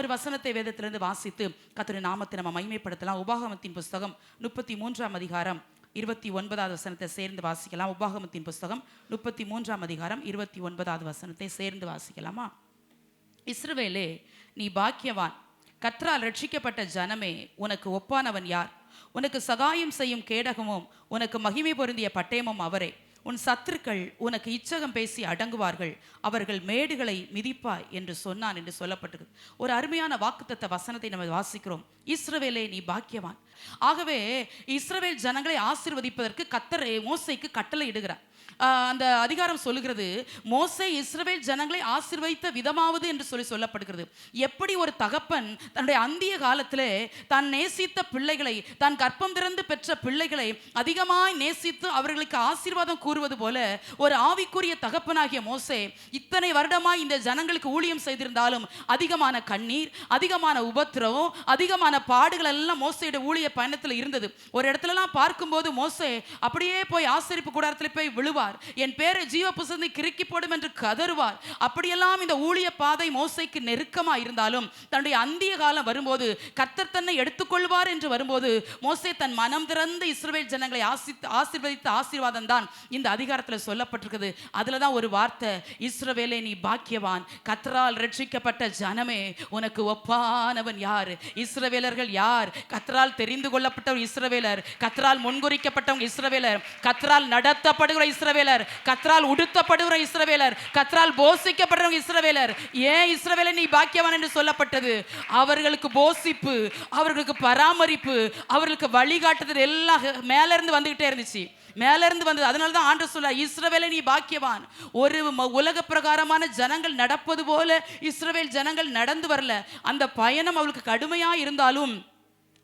ஒரு வசனத்தை வேதத்திலிருந்து வாசித்து கர்த்தருடைய நாமத்தை நம்ம மகிமைப்படுத்தலாம். உபாகமத்தின் புஸ்தகம் 33ஆம் அதிகாரம் 29வது வசனத்தை சேர்ந்து வாசிக்கலாம். உபாகமத்தின் புஸ்தகம் 33ஆம் அதிகாரம் 29வது வசனத்தை சேர்ந்து வாசிக்கலாமா? இஸ்ரவேலே, நீ பாக்கியவான், கர்த்தரால் ரட்சிக்கப்பட்ட ஜனமே, உனக்கு ஒப்பானவன் யார்? உனக்கு சகாயம் செய்யும் கேடகமும் உனக்கு மகிமை பொருந்திய பட்டயமும் அவரே. உன் சத்துருக்கள் உனக்கு இச்சகம் பேசி அடங்குவார்கள், அவர்கள் மேடுகளை மிதிப்பாய் என்று சொன்னான் என்று சொல்லப்பட்டது. ஒரு அருமையான வாக்குத்தத்த வசனத்தை நம்ம வாசிக்கிறோம். இஸ்ரவேலே, நீ பாக்கியவான். ஆகவே இஸ்ரவேல் ஜனங்களை ஆசீர்வதிப்பதற்கு கர்த்தர் மோசேக்கு கட்டளை இடுகிறார். அந்த அதிகாரம் சொல்லுகிறது, மோசே இஸ்ரவேல் ஜனங்களை ஆசீர்வதித்த விதமாவது என்று சொல்லப்படுகிறது. எப்படி ஒரு தகப்பன் தன்னுடைய அந்திய காலத்திலே தான் நேசித்த பிள்ளைகளை, தான் கற்பம் திறந்து பெற்ற பிள்ளைகளை அதிகமாய் நேசித்து அவர்களுக்கு ஆசீர்வாதம் கூறுவது போல ஒரு ஆவிக்குரிய தகப்பனாகிய மோசே இத்தனை வருடமாய் இந்த ஜனங்களுக்கு ஊழியம் செய்திருந்தாலும் அதிகமான கண்ணீர், அதிகமான உபத்திரவம், அதிகமான பாடுகள் எல்லாம் மோசேயுடைய ஊழிய பயணத்தில் இருந்தது. ஒரு இடத்துலலாம் பார்க்கும்போது மோசே அப்படியே போய் ஆசரிப்பு கூடாரத்தில் போய் விழுவார், என் பேரை ஜீவ புஸ்தகத்தை கிறுக்கி போடும் என்று கதறுவார். அப்படியெல்லாம் இந்த ஊழிய பாதை மோசேக்கு நெருக்கமா இருந்தாலும் தன்னுடைய அந்திய காலம் வரும்போது கர்த்தர் தன்னை எடுத்துக்கொள்வார் என்று வரும்போது மோசே தன் மனம் திறந்த இஸ்ரவேல் ஜனங்களை ஆசீர்வதித்த ஆசீர்வாதம் தான் இந்த அதிகாரத்தில் சொல்லப்பட்டிருக்கிறது. அதுல தான் ஒரு வார்த்தை, இஸ்ரவேலே, நீ பாக்கியவான், கர்த்தரால் ரட்சிக்கப்பட்ட ஜனமே, உனக்கு ஒப்பானவன் யார்? இஸ்ரவேலர்கள் யார்? கர்த்தரால் தெரிந்து கொள்ளப்பட்டவர் இஸ்ரவேலர், கர்த்தரால் முன்குறிக்கப்பட்டவங்க இஸ்ரவேலர், கர்த்தரால் நடத்தப்படுகிற இஸ்ரவேலர், கர்த்தரால் உடுத்தப்படுகிற இஸ்ரவேலர், கர்த்தரால் போஷிக்கப்படுறவங்க இஸ்ரவேலர். ஏன் இஸ்ரவேலை நீ பாக்கியவான் என்று சொல்லப்பட்டது? அவர்களுக்கு போஷிப்பு, அவர்களுக்கு பராமரிப்பு, அவர்களுக்கு வழிகாட்டுதல் எல்லாம் மேல இருந்து வந்துகிட்டே இருந்துச்சு, மேல இருந்து வந்தது. அதனால தான் ஆண்டவர் சொல்றார், இஸ்ரவேலை நீ பாக்கியவான். ஒரு உலக பிரகாரமான ஜனங்கள் நடப்பது போல இஸ்ரவேல் ஜனங்கள் நடந்து வரல. அந்த பயணம் அவளுக்கு கடுமையா இருந்தாலும்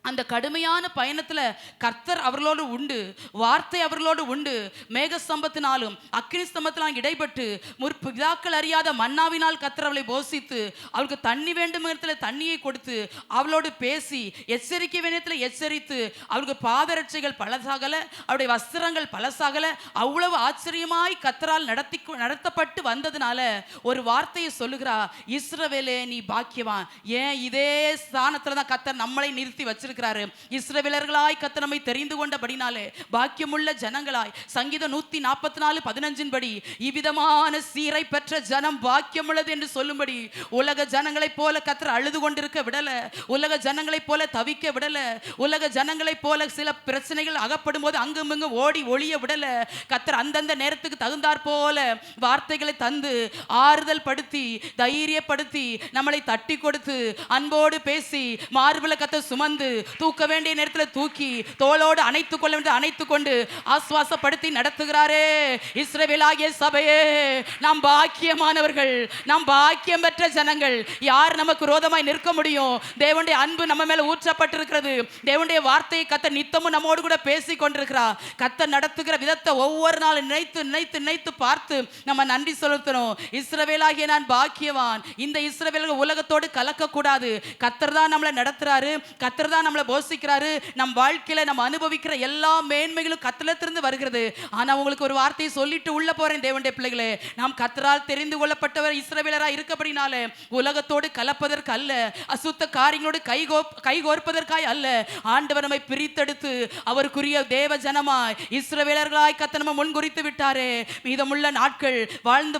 அந்த கடுமையான பயணத்துல கர்த்தர் அவர்களோடு உண்டு, வார்த்தை அவர்களோடு உண்டு. மேக ஸ்தம்பத்தினாலும் அக்கினி ஸ்தம்பத்தினாலும் இடைப்பட்டு முற்பிதாக்கள் அறியாத மன்னாவினால் கர்த்தர் அவளை போஷித்து அவளுக்கு தண்ணி வேண்டும் இடத்துல தண்ணியை கொடுத்து அவளோடு பேசி எச்சரிக்கை வேண்டியத்துல எச்சரித்து அவளுக்கு பாதரட்சைகள் பலசாகல, அவருடைய வஸ்திரங்கள் பலசாகல. அவ்வளவு ஆச்சரியமாய் கர்த்தரால் நடத்தப்பட்டு வந்ததுனால ஒரு வார்த்தையை சொல்லுகிறா, இஸ்ரவேலே, நீ பாக்கியவான். ஏன் இதே ஸ்தானத்துல தான் கர்த்தர் நம்மளை நிறுத்தி வச்சிருக்க. இஸ்ரவேலர்களாய் கர்த்தர் நம்மை தெரிந்து கொண்டபடினாலே பாக்கியமுள்ள ஜனங்களாய் சங்கீதம் 144:15 படி இவ்விதமான சீரை பெற்ற ஜனம் பாக்கியமுள்ளது என்று சொல்லும்படி உலக ஜனங்களைப் போல கர்த்தர் அழுது கொண்டிருக்க விடல, உலக ஜனங்களைப் போல தவிக்க விடல, உலக ஜனங்களைப் போல சில பிரச்சனைகள் அகப்படும் போது அங்கும் இங்கும் ஓடி ஒளிய விடல. கர்த்தர் அந்தந்த நேரத்துக்கு தகுந்தாற் போல வார்த்தைகளை தந்து ஆறுதல் படுத்தி தைரியப்படுத்தி நம்மளை தட்டி கொடுத்து அன்போடு பேசி மார்புல கர்த்தர் சுமந்து தூக்க வேண்டிய நேரத்தில் தூக்கி தோளோடு அணைத்துக் கொள்ள வேண்டிய அணைத்துக் கொண்டு ஆஸ்வாசப்படுத்தி நடத்துகிறாரே. இஸ்ரவேலாகிய சபையே, நாம் பாக்கியமானவர்கள், நாம் பாக்கியம் பெற்ற ஜனங்கள். யார் நமக்கு விரோதமாய் நிற்க முடியும்? தேவனுடைய அன்பு நம்ம மேல ஊற்றப்பட்டிருக்கிறது. தேவனுடைய வார்த்தையை கர்த்தர் நித்தமும் நம்மோடு கூட பேசி கொண்டிருக்கிறார். கர்த்தர் நடத்துகிற விதத்தை ஒவ்வொரு நாளும் நினைத்து நினைத்து நினைத்து பார்த்து நம்ம நன்றி செலுத்தணும். இஸ்ரவேலாகிய நான் பாக்கியவான். இந்த இஸ்ரவேலர்கள் உலகத்தோடு கலக்க கூடாது. கர்த்தர் தான் நம்மளை நடத்துறாரு, கர்த்தர் தான் நம்மளை போஷிக்கிறாரு. நம் வாழ்க்கையில நம்ம அனுபவிக்கிற எல்லா மேன்மைகளும் கர்த்தரிடமிருந்து வருகிறது. ஆனா உங்களுக்கு ஒரு வார்த்தையை சொல்லிட்டு உள்ள போறேன், தேவனுடைய பிள்ளைகளே, நாம் கர்த்தரால் தெரிந்து கொள்ளப்பட்டவர் இஸ்ரவேலரா இருக்கபடினாலே உலகத்தோடு கலப்பதற்கு அல்ல, அசுத்த காரியங்களோடு கைகோர்ப்பதற்காய் அல்ல. ஆண்டவர் நம்மை பிரித்தெடுத்து அவருக்குரிய தேவ ஜனமாய் இஸ்ரவேலர்களாய் கர்த்தர் நம்ம முன்குறித்து விட்டாரே. மீதமுள்ள நாட்கள் வாழ்ந்து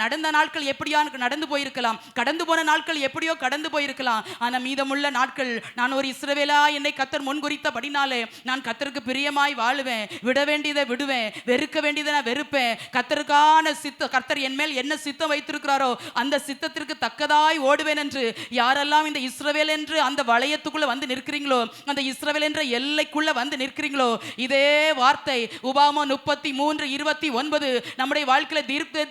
நடந்த நாட்கள் எப்படியா நடந்து போயிருக்கலாம், கடந்து போன நாட்கள் எப்படியோ கடந்து போயிருக்கலாம். ஆனா மீதமுள்ள நாட்கள் நான் ஒரு இஸ்ரவேலா என்னை கர்த்தர் முன்குறித்தபடினாலே நான் கர்த்தருக்கு பிரியமாய் வாழுவேன். விட வேண்டியதை விடுவேன், வெறுக்க வேண்டியதை நான் வெறுப்பேன். கர்த்தருக்கான கர்த்தர் என் மேல் என்ன சித்தம் வைத்திருக்கிறாரோ அந்த சித்தத்திற்கு தக்கதாய் ஓடுவேன் என்று யாரெல்லாம் இந்த இஸ்ரவேல் என்று அந்த வளையத்துக்குள்ள வந்து நிற்கிறீங்களோ, அந்த இஸ்ரவேல் என்ற எல்லைக்குள்ள வந்து நிற்கிறீங்களோ, இதே வார்த்தை உபாகமம் 33:29 நம்முடைய வாழ்க்கையில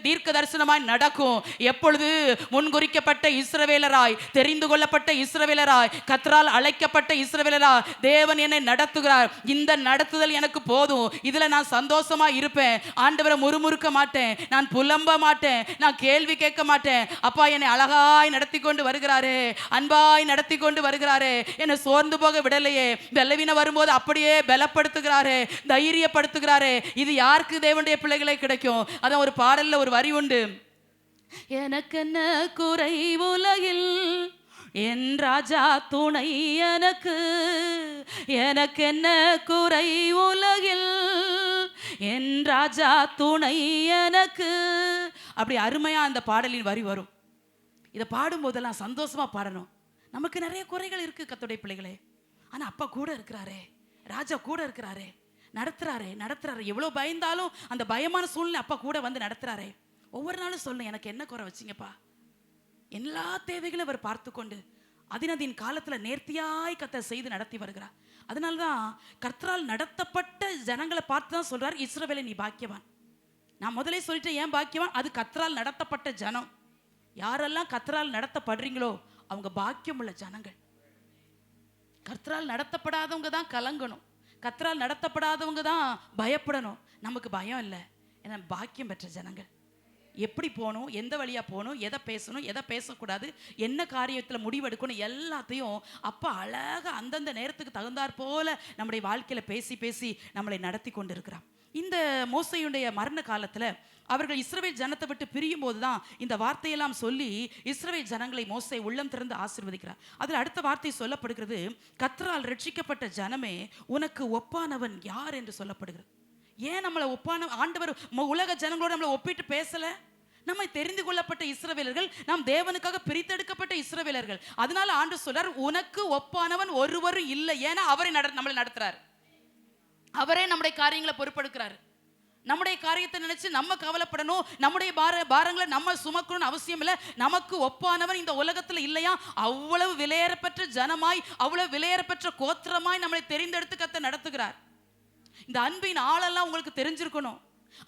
தீர்க்க தரிசனமாய் நடக்கும். எப்பொழுது முன்குறிக்கப்பட்ட இஸ்ரவேலராய், தெரிந்து கொள்ளப்பட்ட இஸ்ரவேலராய், கர்த்தரால் அழைக்கப்பட்ட இஸ்ரவேலரா தேவன் என்னை நடத்துகிறார். இந்த நடத்துதல் எனக்கு போதும், இதுல நான் சந்தோஷமா இருப்பேன். ஆண்டவரை முறுமுறுக்க மாட்டேன், நான் புலம்ப மாட்டேன், நான் கேள்வி கேட்க மாட்டேன். அப்பா என்னை அழகாய் நடத்தி கொண்டு வருகிறாரே, அன்பாய் நடத்தி கொண்டு வருகிறாரே, என்னை சோர்ந்து போக விடலையே, பலவீனம் வரும்போது அப்படியே பலப்படுத்துகிறாரே, தைரியப்படுத்துகிறாரே. இது யாருக்கு தேவனுடைய பிள்ளைகளை கிடைக்கும்? அதான் ஒரு பாடல்ல ஒரு வரி உண்டு, எனக்கு என்ன குறை உலகில் என் ராஜா துணை எனக்கு, எனக்கு என்ன குறை உலகில், என் ராஜா துணை எனக்கு. அப்படி அருமையா அந்த பாடலின் வரி வரும். இதை பாடும்போதெல்லாம் சந்தோஷமா பாடணும். நமக்கு நிறைய குறைகள் இருக்கு கர்த்தருடைய பிள்ளைகளே, ஆனா அப்பா கூட இருக்கிறாரே, ராஜா கூட இருக்கிறாரே, நடத்துறாரே. எவ்வளவு பயந்தாலும் அந்த பயமான சூழ்நிலை அப்பா கூட வந்து நடத்துறாரே. ஒவ்வொரு நாளும் சொல்லணும், எனக்கு என்ன குறை வச்சிங்கப்பா. எல்லா தேவைகளும் அவர் பார்த்து கொண்டு அதினதின் காலத்துல நேர்த்தியாய் கர்த்தர் செய்து நடத்தி வருகிறார். அதனாலதான் கர்த்தரால் நடத்தப்பட்ட ஜனங்களை பார்த்து தான் சொல்றார், இஸ்ரவேலை நீ பாக்கியவான். நான் முதலே சொல்லிட்டேன், ஏன் பாக்கியவான்? அது கர்த்தரால் நடத்தப்பட்ட ஜனம். யாரெல்லாம் கர்த்தரால் நடத்தப்படுறீங்களோ அவங்க பாக்கியம் உள்ள ஜனங்கள். கர்த்தரால் நடத்தப்படாதவங்க தான் கலங்கணும், கர்த்தரால் நடத்தப்படாதவங்க தான் பயப்படணும். நமக்கு பயம் இல்லை, ஏன்னா பாக்கியம் பெற்ற ஜனங்கள். எப்படி போகணும், எந்த வழியா போகணும், எதை பேசணும், எதை பேசக்கூடாது, என்ன காரியத்தில் முடிவெடுக்கணும், எல்லாத்தையும் அப்பா அழகாக அந்தந்த நேரத்துக்கு தகுந்தாற் போல நம்முடைய வாழ்க்கையில பேசி பேசி நம்மளை நடத்தி கொண்டு இருக்கிறார். இந்த மோசேயுடைய மரண காலத்துல அவர்கள் இஸ்ரவேல் ஜனத்தை விட்டு பிரியும் போதுதான் இந்த வார்த்தையெல்லாம் சொல்லி இஸ்ரவேல் ஜனங்களை மோசே உள்ளம் திறந்து ஆசீர்வதிக்கிறார். அதில் அடுத்த வார்த்தை சொல்லப்படுகிறது, கர்த்தரால் ரட்சிக்கப்பட்ட ஜனமே உனக்கு ஒப்பானவன் யார் என்று சொல்லப்படுகிறது. ஏன் நம்மளை ஒப்பான ஆண்டவர் உலக ஜனங்களோட நம்மளை ஒப்பிட்டு பேசல? நம்மை தெரிந்து கொள்ளப்பட்ட இஸ்ரவேலர்கள், நாம் தேவனுக்காக பிரித்தெடுக்கப்பட்ட இஸ்ரவேலர்கள். அதனால ஆண்டவர் சொல்றார், உனக்கு ஒப்பானவன் ஒருவரும் இல்லை. ஏன்னா அவரை நம்மளை நடத்துறார், அவரே நம்முடைய காரியங்களை பொறுப்பெடுக்கிறார். நம்முடைய காரியத்தை நினைச்சு நம்ம கவலைப்படணும், நம்முடைய பாரங்களை நம்ம சுமக்கணும்னு அவசியம் இல்லை. நமக்கு ஒப்பானவன் இந்த உலகத்துல இல்லையா? அவ்வளவு விலையேறப்பெற்ற ஜனமாய், அவ்வளவு விலையேறப்பெற்ற கோத்திரமாய் நம்மளை தெரிந்தெடுத்து கர்த்தர் நடத்துகிறார். இந்த அன்பின் ஆளெல்லாம் உங்களுக்கு தெரிஞ்சிருக்கணும்.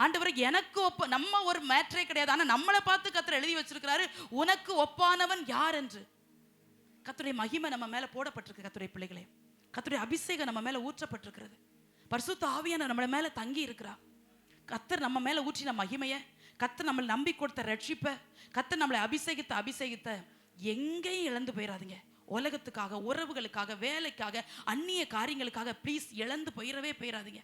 ஆண்டவர் எனக்கு நம்ம ஒரு மேட்டரே கிடையாது, ஆனா நம்மளை பார்த்து கர்த்தர் எழுதி வச்சிருக்கிறாரு, உனக்கு ஒப்பானவன் யார் என்று. கர்த்தருடைய மகிமை நம்ம மேல போடப்பட்டிருக்கு. கர்த்தருடைய பிள்ளைகளே, கர்த்தருடைய அபிஷேகம் நம்ம மேல ஊற்றப்பட்டிருக்கிறது. பரிசுத்த ஆவியான நம்ம மேல தங்கி இருக்கிறார். கர்த்தர் நம்ம மேல ஊற்றின மகிமையை, கர்த்தர் நம்மளை நம்பி கொடுத்த ரட்சிப்பை, கர்த்தர் நம்மளை அபிஷேகித்த எங்கேயும் இழந்து போயிடாதீங்க. உலகத்துக்காக, உறவுகளுக்காக, வேலைக்காக, அந்நிய காரியங்களுக்காக ப்ளீஸ் இழந்து போயிடாதீங்க.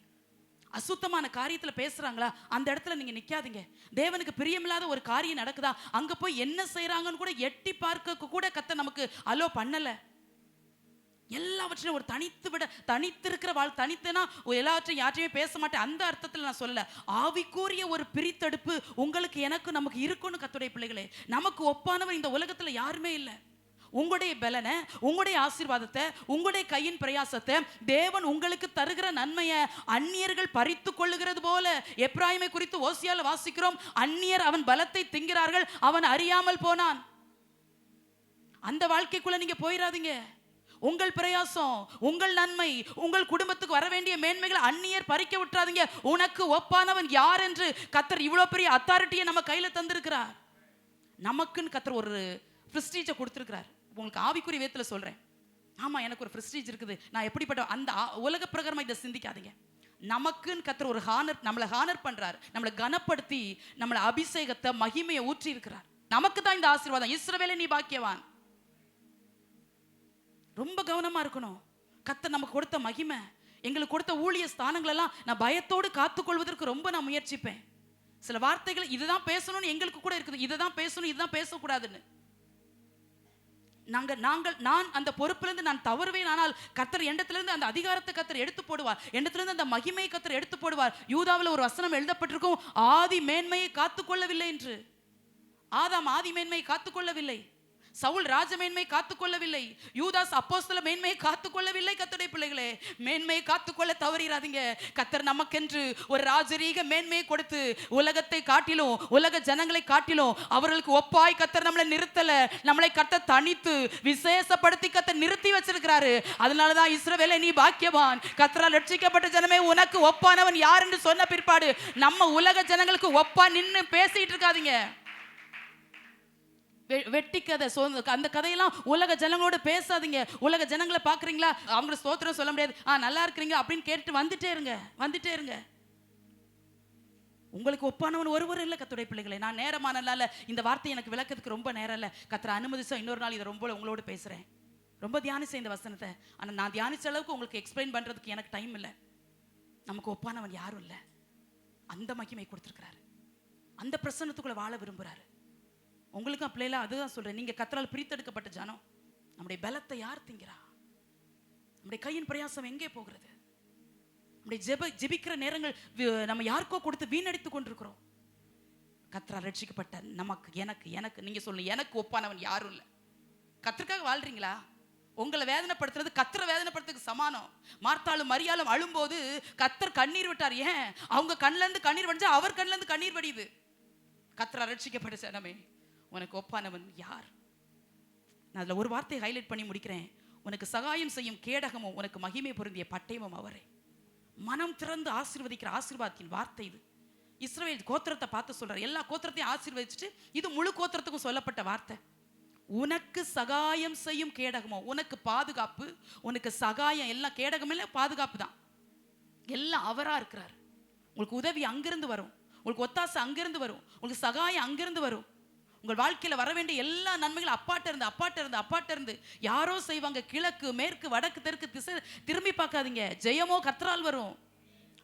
அசுத்தமான காரியத்துல பேசுறாங்களா, அந்த இடத்துல நீங்க நிக்காதீங்க. தேவனுக்கு பிரியமில்லாத ஒரு காரியம் நடக்குதா, அங்க போய் என்ன செய்யறாங்கன்னு கூட எட்டி பார்க்க கூட கர்த்தர் நமக்கு அலோ பண்ணல. எல்லாவற்றையும் ஒரு தனித்திருக்கிற தனித்துனா எல்லாவற்றையும் யார்ட்டையுமே பேச மாட்டேன், அந்த அர்த்தத்தில் நான் சொல்லல. ஆவிக்குரிய ஒரு பிரித்தெடுப்பு உங்களுக்கு எனக்கு நமக்கு இருக்குன்னு கர்த்தருடைய பிள்ளைகளே. நமக்கு ஒப்பானவர் இந்த உலகத்துல யாருமே இல்லை. உங்களுடைய பலனை, உங்களுடைய ஆசீர்வாதத்தை, உங்களுடைய கையின் பிரயாசத்தை தேவன் உங்களுக்கு தருகிற நன்மையை அந்நியர்கள் பறித்து கொள்ளுகிறது போல, எப்ராயிமை குறித்து ஓசியால வாசிக்கிறோம், அந்நியர் அவன் பலத்தை திங்கிறார்கள், அவன் அறியாமல் போனான். அந்த வாழ்க்கைக்குள்ள நீங்க போயிடாதீங்க. உங்கள் பிரயாசம், உங்கள் நன்மை, உங்கள் குடும்பத்துக்கு வர வேண்டிய மேன்மைகளை அந்நியர் பறிக்க விட்டுறாதீங்க. உனக்கு ஒப்பானவன் யார் என்று கர்த்தர் இவ்வளவு பெரிய அத்தாரிட்டியை நம்ம கையில தந்திருக்கிறார். நமக்குன்னு கர்த்தர் ஒரு பிரஸ்டீஜை கொடுத்திருக்கிறார். உங்களுக்கு ஆவிக்குரிய விதத்துல சொல்றேன், ஆமா எனக்கு ஒரு பிரஸ்டீஜ் இருக்குது, நான் எப்படிப்பட்ட அந்த உலக பிரகாரமா இதை சிந்திக்காதீங்க. நமக்குன்னு கர்த்தர் ஒரு நம்மளை ஹானர் பண்றார், நம்மளை கனப்படுத்தி நம்மளை அபிஷேகத்தை மகிமையை ஊற்றி இருக்கிறார். நமக்கு தான் இந்த ஆசீர்வாதம். இஸ்ரவேலே நீ பாக்கியவான். ரொம்ப கவனமா இருக்கணும். கர்த்தர் நமக்கு கொடுத்த மகிமை, எங்களுக்கு கொடுத்த ஊழிய ஸ்தானங்கள் எல்லாம் நான் பயத்தோடு காத்துக்கொள்வதற்கு ரொம்ப நான் முயற்சிப்பேன். சில வார்த்தைகள் இதுதான் பேசணும்னு எங்களுக்கு கூட இருக்குது, இதுதான் பேசணும், இதுதான் பேசக்கூடாதுன்னு. நான் அந்த பொறுப்பிலிருந்து நான் தவறுவேன். ஆனால் கர்த்தர் எண்ணத்திலிருந்து அந்த அதிகாரத்தை கர்த்தர் எடுத்து போடுவார், எண்ணத்திலிருந்து அந்த மகிமையை கர்த்தர் எடுத்து போடுவார். யூதாவில் ஒரு வசனம் எழுதப்பட்டிருக்கும், ஆதி மேன்மையை காத்துக்கொள்ளவில்லை என்று. ஆதாம் ஆதி மேன்மையை காத்துக்கொள்ளவில்லை, சவுல் ராஜமேன்மை காத்துக்கொள்ளவில்லை, யூதாஸ் அப்போஸ்தல மேன்மையை காத்துக்கொள்ளவில்லை. கர்த்தருடைய பிள்ளைகளே, மேன்மையை காத்துக்கொள்ள தவறிராதீங்க. கர்த்தர் நமக்கென்று ஒரு ராஜரீக மேன்மையை கொடுத்து உலகத்தை காட்டிலும், உலக ஜனங்களை காட்டிலும் அவர்களுக்கு ஒப்பாய் கர்த்தர் நம்மளை நிறுத்தல. நம்மளை கர்த்தர் தனித்து விசேஷப்படுத்தி கர்த்தர் நிறுத்தி வச்சிருக்கிறாரு. அதனாலதான் இஸ்ரவேலே நீ பாக்கியவான், கர்த்தரால் ரட்சிக்கப்பட்ட ஜனமே உனக்கு ஒப்பானவன் யார் என்று சொன்ன பிற்பாடு நம்ம உலக ஜனங்களுக்கு ஒப்பா நின்று பேசிட்டு இருக்காதீங்க. வெட்டி கதை, அந்த கதையெல்லாம் உலக ஜனங்களோட பேசாதீங்க. உலக ஜனங்களை பாக்குறீங்களா, அவங்க ஸ்தோத்திரம் சொல்ல முடியாது, நல்லா இருக்கிறீங்க அப்படின்னு கேட்டு வந்துட்டே இருங்க. உங்களுக்கு ஒப்பானவன் ஒருவரும் இல்லை. கர்த்தருடைய பிள்ளைகளே, நான் நேரமானனால இந்த வார்த்தை எனக்கு விளக்கத்துக்கு ரொம்ப நேரம் இல்லை. கர்த்தர் அனுமதிச்சா இன்னொரு நாள் இதை ரொம்ப உங்களோட பேசுறேன். ரொம்ப தியானிச்சேன் இந்த வசனத்தை, ஆனா நான் தியானிச்ச அளவுக்கு உங்களுக்கு எக்ஸ்பிளைன் பண்றதுக்கு எனக்கு டைம் இல்லை. நமக்கு ஒப்பானவன் யாரும் இல்லை. அந்த மகிமை கொடுத்திருக்கிறாரு, அந்த பிரசன்னத்துக்குள்ள வாழ விரும்புறாரு. உங்களுக்கும் பிள்ளைல அதுதான் சொல்றேன், நீங்க கர்த்தரால் பிரித்தெடுக்கப்பட்ட ஜனம். நம்முடைய பலத்தை யார் திங்கிறா? நம்முடைய கையின் பிரயாசம் எங்கே போகிறது? நம்முடைய ஜெபிக்கிற நேரங்கள் நம்ம யாருக்கோ கொடுத்து வீணடித்து கொண்டிருக்கிறோம். கர்த்தரால் ரட்சிக்கப்பட்ட நமக்கு, எனக்கு நீங்க சொல்லுங்க, எனக்கு ஒப்பானவன் யாரும் இல்லை. கர்த்தருக்காக வாழ்றீங்களா? உங்களை வேதனைப்படுத்துறது கர்த்தரை வேதனைப்படுத்துறதுக்கு சமானம். மார்த்தாளும் மரியாளும் அழும்போது கர்த்தர் கண்ணீர் விட்டார். ஏன்? அவங்க கண்ணுல இருந்து கண்ணீர் வடிஞ்சா அவர் கண்ணுல இருந்து கண்ணீர் வடியுது. கர்த்தரால் ரட்சிக்கப்பட்ட ஜனமே, உனக்கு ஒப்பானவன் யார்? நான் அதுல ஒரு வார்த்தையை ஹைலைட் பண்ணி முடிக்கிறேன். உனக்கு சகாயம் செய்யும் கேடகமும் உனக்கு மகிமை பொருந்திய பட்டயமும் அவரே. மனம் திறந்து ஆசீர்வதிக்கிற ஆசீர்வாதத்தின் வார்த்தை இது. இஸ்ரவேல் கோத்திரத்தை பார்த்து சொல்றார். எல்லா கோத்திரத்தையும் ஆசீர்வதிச்சுட்டு இது முழு கோத்திரத்துக்கும் சொல்லப்பட்ட வார்த்தை. உனக்கு சகாயம் செய்யும் கேடகமோ, உனக்கு பாதுகாப்பு, உனக்கு சகாயம், எல்லாம் கேடகம் இல்லை, பாதுகாப்பு தான். எல்லாம் அவரா இருக்கிறார். உங்களுக்கு உதவி அங்கிருந்து வரும், உங்களுக்கு ஒத்தாசை அங்கிருந்து வரும், உங்களுக்கு சகாயம் அங்கிருந்து வரும். உங்கள் வாழ்க்கையில வர வேண்டிய எல்லா நன்மைகளும் அப்பாட்ட இருந்து யாரோ செய்வாங்க. கிழக்கு மேற்கு வடக்கு தெற்கு திசை திரும்பி பார்க்காதீங்க. ஜெயமோ கர்த்தரால் வரும்.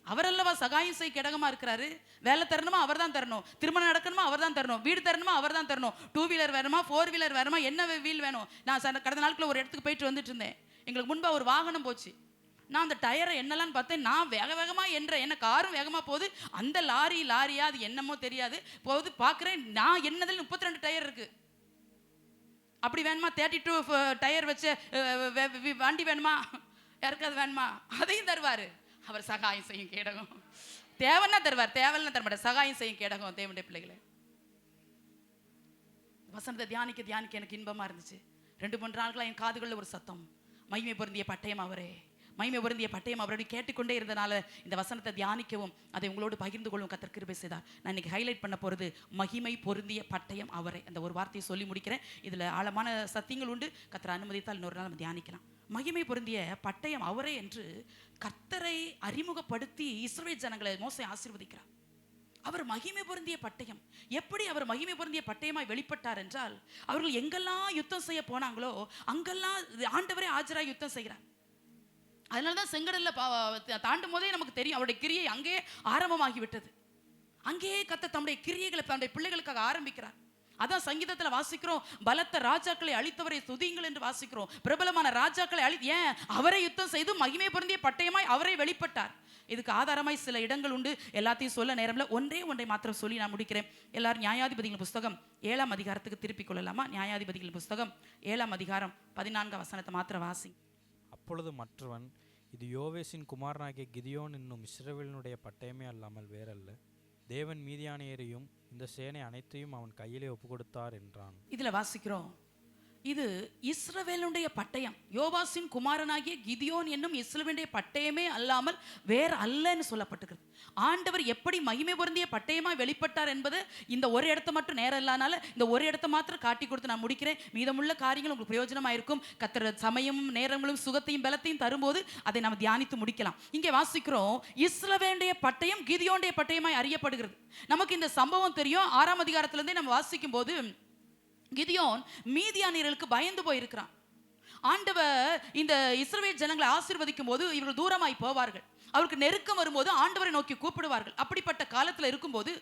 அவரல்லவா சகாயம் செய்ய கேடகமா இருக்கிறாரு. வேலை தரணுமா அவர் தான் தரணும், திருமணம் நடக்கணுமா அவர் தான் தரணும், வீடு தரணுமா அவர் தான் தரணும், 2 வீலர் வேணுமா 4 வீலர் வேணுமா, என்ன வீல் வேணும். நான் கடந்த நாட்களில் ஒரு இடத்துக்கு போயிட்டு வந்துட்டு இருந்தேன். எங்களுக்கு முன்பா ஒரு வாகனம் போச்சு. நான் அந்த டயரை என்னெல்லாம் பார்த்தேன். நான் வேகமாக என்ன காரும் வேகமாக போகுது, அந்த லாரியா அது என்னமோ தெரியாது போகுது. பார்க்குறேன், நான் என்னதில் 32 டயர் இருக்கு. அப்படி வேணுமா? 32 டயர் வச்ச வண்டி வேணுமா? யாருக்காவது வேணுமா? அதையும் தருவார். அவர் சகாயம் செய்யும் கேடகம். தேவைன்னா தருவார், தேவைன்னா தரமாட்டார். சகாயம் செய்யும் கேடகம் தேவனுடைய பிள்ளைகளை. வசனத்தை தியானிக்க எனக்கு இன்பமா இருந்துச்சு. 2-3 நாட்களா என் காதுகளில் ஒரு சத்தம், மகிமை பொருந்திய பட்டயம் அவரே, மகிமை பொருந்திய பட்டயம் அவருடைய கேட்டுக்கொண்டே இருந்தனால இந்த வசனத்தை தியானிக்கவும் அதை உங்களோடு பகிர்ந்து கொள்ளவும் கர்த்தர் கிருபை செய்தார். நான் இன்னைக்கு ஹைலைட் பண்ண போறது மகிமை பொருந்திய பட்டயம் அவரே. அந்த ஒரு வார்த்தையை சொல்லி முடிக்கிறேன். இதுல ஆழமான சத்தியங்கள் உண்டு. கர்த்தர் அனுமதித்தால் இன்னொரு நாள் நம்ம தியானிக்கலாம். மகிமை பொருந்திய பட்டயம் அவரே என்று கர்த்தரை அறிமுகப்படுத்தி இஸ்ரவேல் ஜனங்களை மோசே ஆசீர்வதிக்கிறார். அவர் மகிமை பொருந்திய பட்டயம். எப்படி அவர் மகிமை பொருந்திய பட்டயமாய் வெளிப்பட்டார் என்றால், அவர்கள் எங்கெல்லாம் யுத்தம் செய்ய போனாங்களோ அங்கெல்லாம் ஆண்டவரே ஆஜராய் யுத்தம் செய்கிறார். அதனாலதான் செங்கடல்ல தாண்டும் போதே நமக்கு தெரியும் அவருடைய கிரியை அங்கே ஆரம்பமாகி விட்டது. அங்கேயே கர்த்தர் தம்முடைய கிரியைகளை தம்முடைய பிள்ளைகளுக்காக ஆரம்பிக்கிறார். அதான் சங்கீதத்துல வாசிக்கிறோம், பலத்த ராஜாக்களை அழித்தவரை துதியுங்கள் என்று வாசிக்கிறோம். பிரபலமான ராஜாக்களை ஏன்? அவரை யுத்தம் செய்து மகிமை பொருந்திய பட்டயமாய் அவரை வெளிப்பட்டார். இதுக்கு ஆதாரமாய் சில இடங்கள் உண்டு. எல்லாத்தையும் சொல்ல நேரம்ல ஒன்றை மாத்திரம் சொல்லி நான் முடிக்கிறேன். எல்லாரும் நியாயாதிபதிகள் புஸ்தகம் 7ஆம் அதிகாரத்துக்கு திருப்பிக் கொள்ளலாமா? நியாயாதிபதிகள் புஸ்தகம் 7ஆம் அதிகாரம் 14 வசனத்தை மாத்திரம் வாசி. அப்பொழுது மற்றவன், இது யோவேசின் குமாரனாகிய கிதியோன் என்னும் இஸ்ரவேலினுடைய பட்டயமே அல்லாமல் வேறல்ல, தேவன் மீதியானியரையும் இந்த சேனை அனைத்தையும் அவன் கையிலே ஒப்பு கொடுத்தார் என்றான். இதுல வாசிக்கிறோம், இது இஸ்ரவேலுடைய பட்டயம், யோவாசின் குமாரனாகிய கிதியோன் என்னும் இஸ்ரவேலுடைய பட்டயமே அல்லாமல் வேற அல்லன்னு சொல்லப்பட்டிருக்கிறது. ஆண்டவர் எப்படி மகிமை பொருந்திய பட்டயமாய் வெளிப்பட்டார் என்பது இந்த ஒரு இடத்த மட்டும் நேரம் இல்லாதனால இந்த ஒரு இடத்த மாத்திரம் காட்டி கொடுத்து நான் முடிக்கிறேன். மீதமுள்ள காரியங்கள் உங்களுக்கு பிரயோஜனமாக இருக்கும். கர்த்தர் சமயமும் நேரங்களும் சுகத்தையும் பலத்தையும் தரும்போது அதை நாம் தியானித்து முடிக்கலாம். இங்கே வாசிக்கிறோம், இஸ்ரவேலுடைய பட்டயம் கிதியோனுடைய பட்டயமாய் அறியப்படுகிறது. நமக்கு இந்த சம்பவம் தெரியும். 6ஆம் அதிகாரத்திலிருந்தே நம்ம வாசிக்கும் போது கிதியோன் மீதியானியர்களுக்கு பயந்து போயிருக்கிறான். ஆண்டவர் இந்த இஸ்ரவேல் ஜனங்களை ஆசீர்வதிக்கும் போது இவர்கள் தூரமாய் போவார்கள். அவருக்கு நெருக்கம் வரும்போது ஆண்டவரை நோக்கி கூப்பிடுவார்கள். அப்படிப்பட்ட காலத்தில் இருக்கும்போது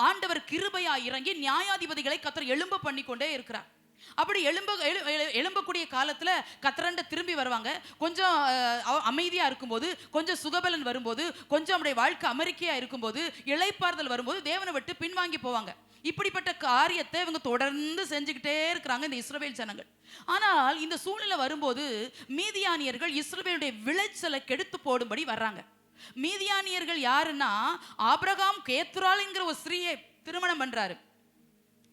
ஆண்டவர் கிருபையாய் இறங்கி நியாயாதிபதிகளை கர்த்தர் எழும்ப பண்ணி கொண்டே இருக்கிறார். அப்படி எழும்பக்கூடிய காலத்துல கர்த்தரண்ட திரும்பி வருவாங்க. கொஞ்சம் அமைதியா இருக்கும்போது, கொஞ்சம் சுகபலன் வரும்போது, கொஞ்சம் நம்முடைய வாழ்க்கை அமெரிக்கையா இருக்கும்போது, இளைப்பாறுதல் வரும்போது தேவனை விட்டு பின்வாங்கி போவாங்க. இப்படிப்பட்ட காரியத்தை இவங்க தொடர்ந்து செஞ்சுக்கிட்டே இருக்கிறாங்க இந்த இஸ்ரவேல் ஜனங்கள். ஆனால் இந்த சூழ்நிலை வரும்போது மீதியானியர்கள் இஸ்ரவேலுடைய விளைச்சலை கெடுத்து போடும்படி வர்றாங்க. மீதியானியர்கள் யாருன்னா, ஆபிரகாம் கேத்துராள் என்கிற ஒரு ஸ்திரீயை திருமணம் பண்றாரு.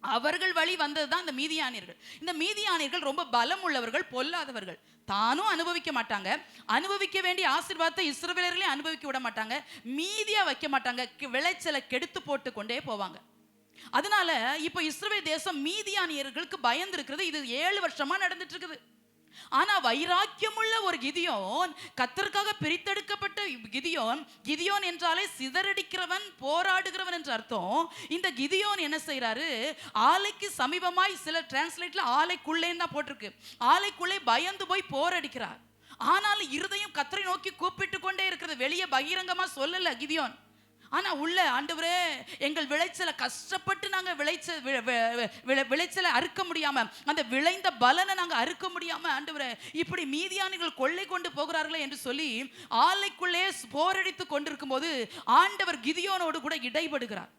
அவர்கள் வழி வந்ததுதான் இந்த மீதியானியர்கள். இந்த மீதியானியர்கள் ரொம்ப பலம் உள்ளவர்கள், பொல்லாதவர்கள். தானும் அனுபவிக்க மாட்டாங்க, அனுபவிக்க வேண்டிய ஆசீர்வாதத்தை இஸ்ரவேலர்களே அனுபவிக்க விட மாட்டாங்க, மீதியா வைக்க மாட்டாங்க, விளைச்சலை கெடுத்து போட்டு கொண்டே போவாங்க. அதனால இப்ப இஸ்ரவேல் தேசம் மீதியானியர்களுக்கு பயந்து இருக்கிறது. இது 7 வருஷமா நடந்துட்டு இருக்குது. ஆனா வைராக்கியமுள்ள ஒரு கிதியோன், கர்த்தருக்காக பிரித்தெடுக்கப்பட்ட கிதியோன் என்றாலே சிதறடிக்கிறவன், போராடுகிறவன் என்ற அர்த்தம். இந்த கிதியோன் என்ன செய்யறாரு, ஆலைக்கு சமீபமாய், சில டிரான்ஸ்லேட்ல ஆலைக்குள்ளே தான் போட்டிருக்கு, ஆலைக்குள்ளே பயந்து போய் போராடிக்கிறார். ஆனால் இருதயம் கர்த்தரை நோக்கி கூப்பிட்டு கொண்டே இருக்கிறது. வெளியே பகிரங்கமா சொல்லல கிதியோன். ஆனா உள்ள ஆண்டவரே எங்கள் விளைச்சலை கஷ்டப்பட்டு நாங்க விளைச்சலை அறுக்க முடியாம, அந்த விளைந்த பலனை நாங்க அறுக்க முடியாம ஆண்டவரே இப்படி மீதியானிகள் கொள்ளை கொண்டு போகிறார்களே என்று சொல்லி ஆலைக்குள்ளே போரடித்து கொண்டிருக்கும் போது ஆண்டவர் கிதியோனோடு கூட இடைபடுகிறார்.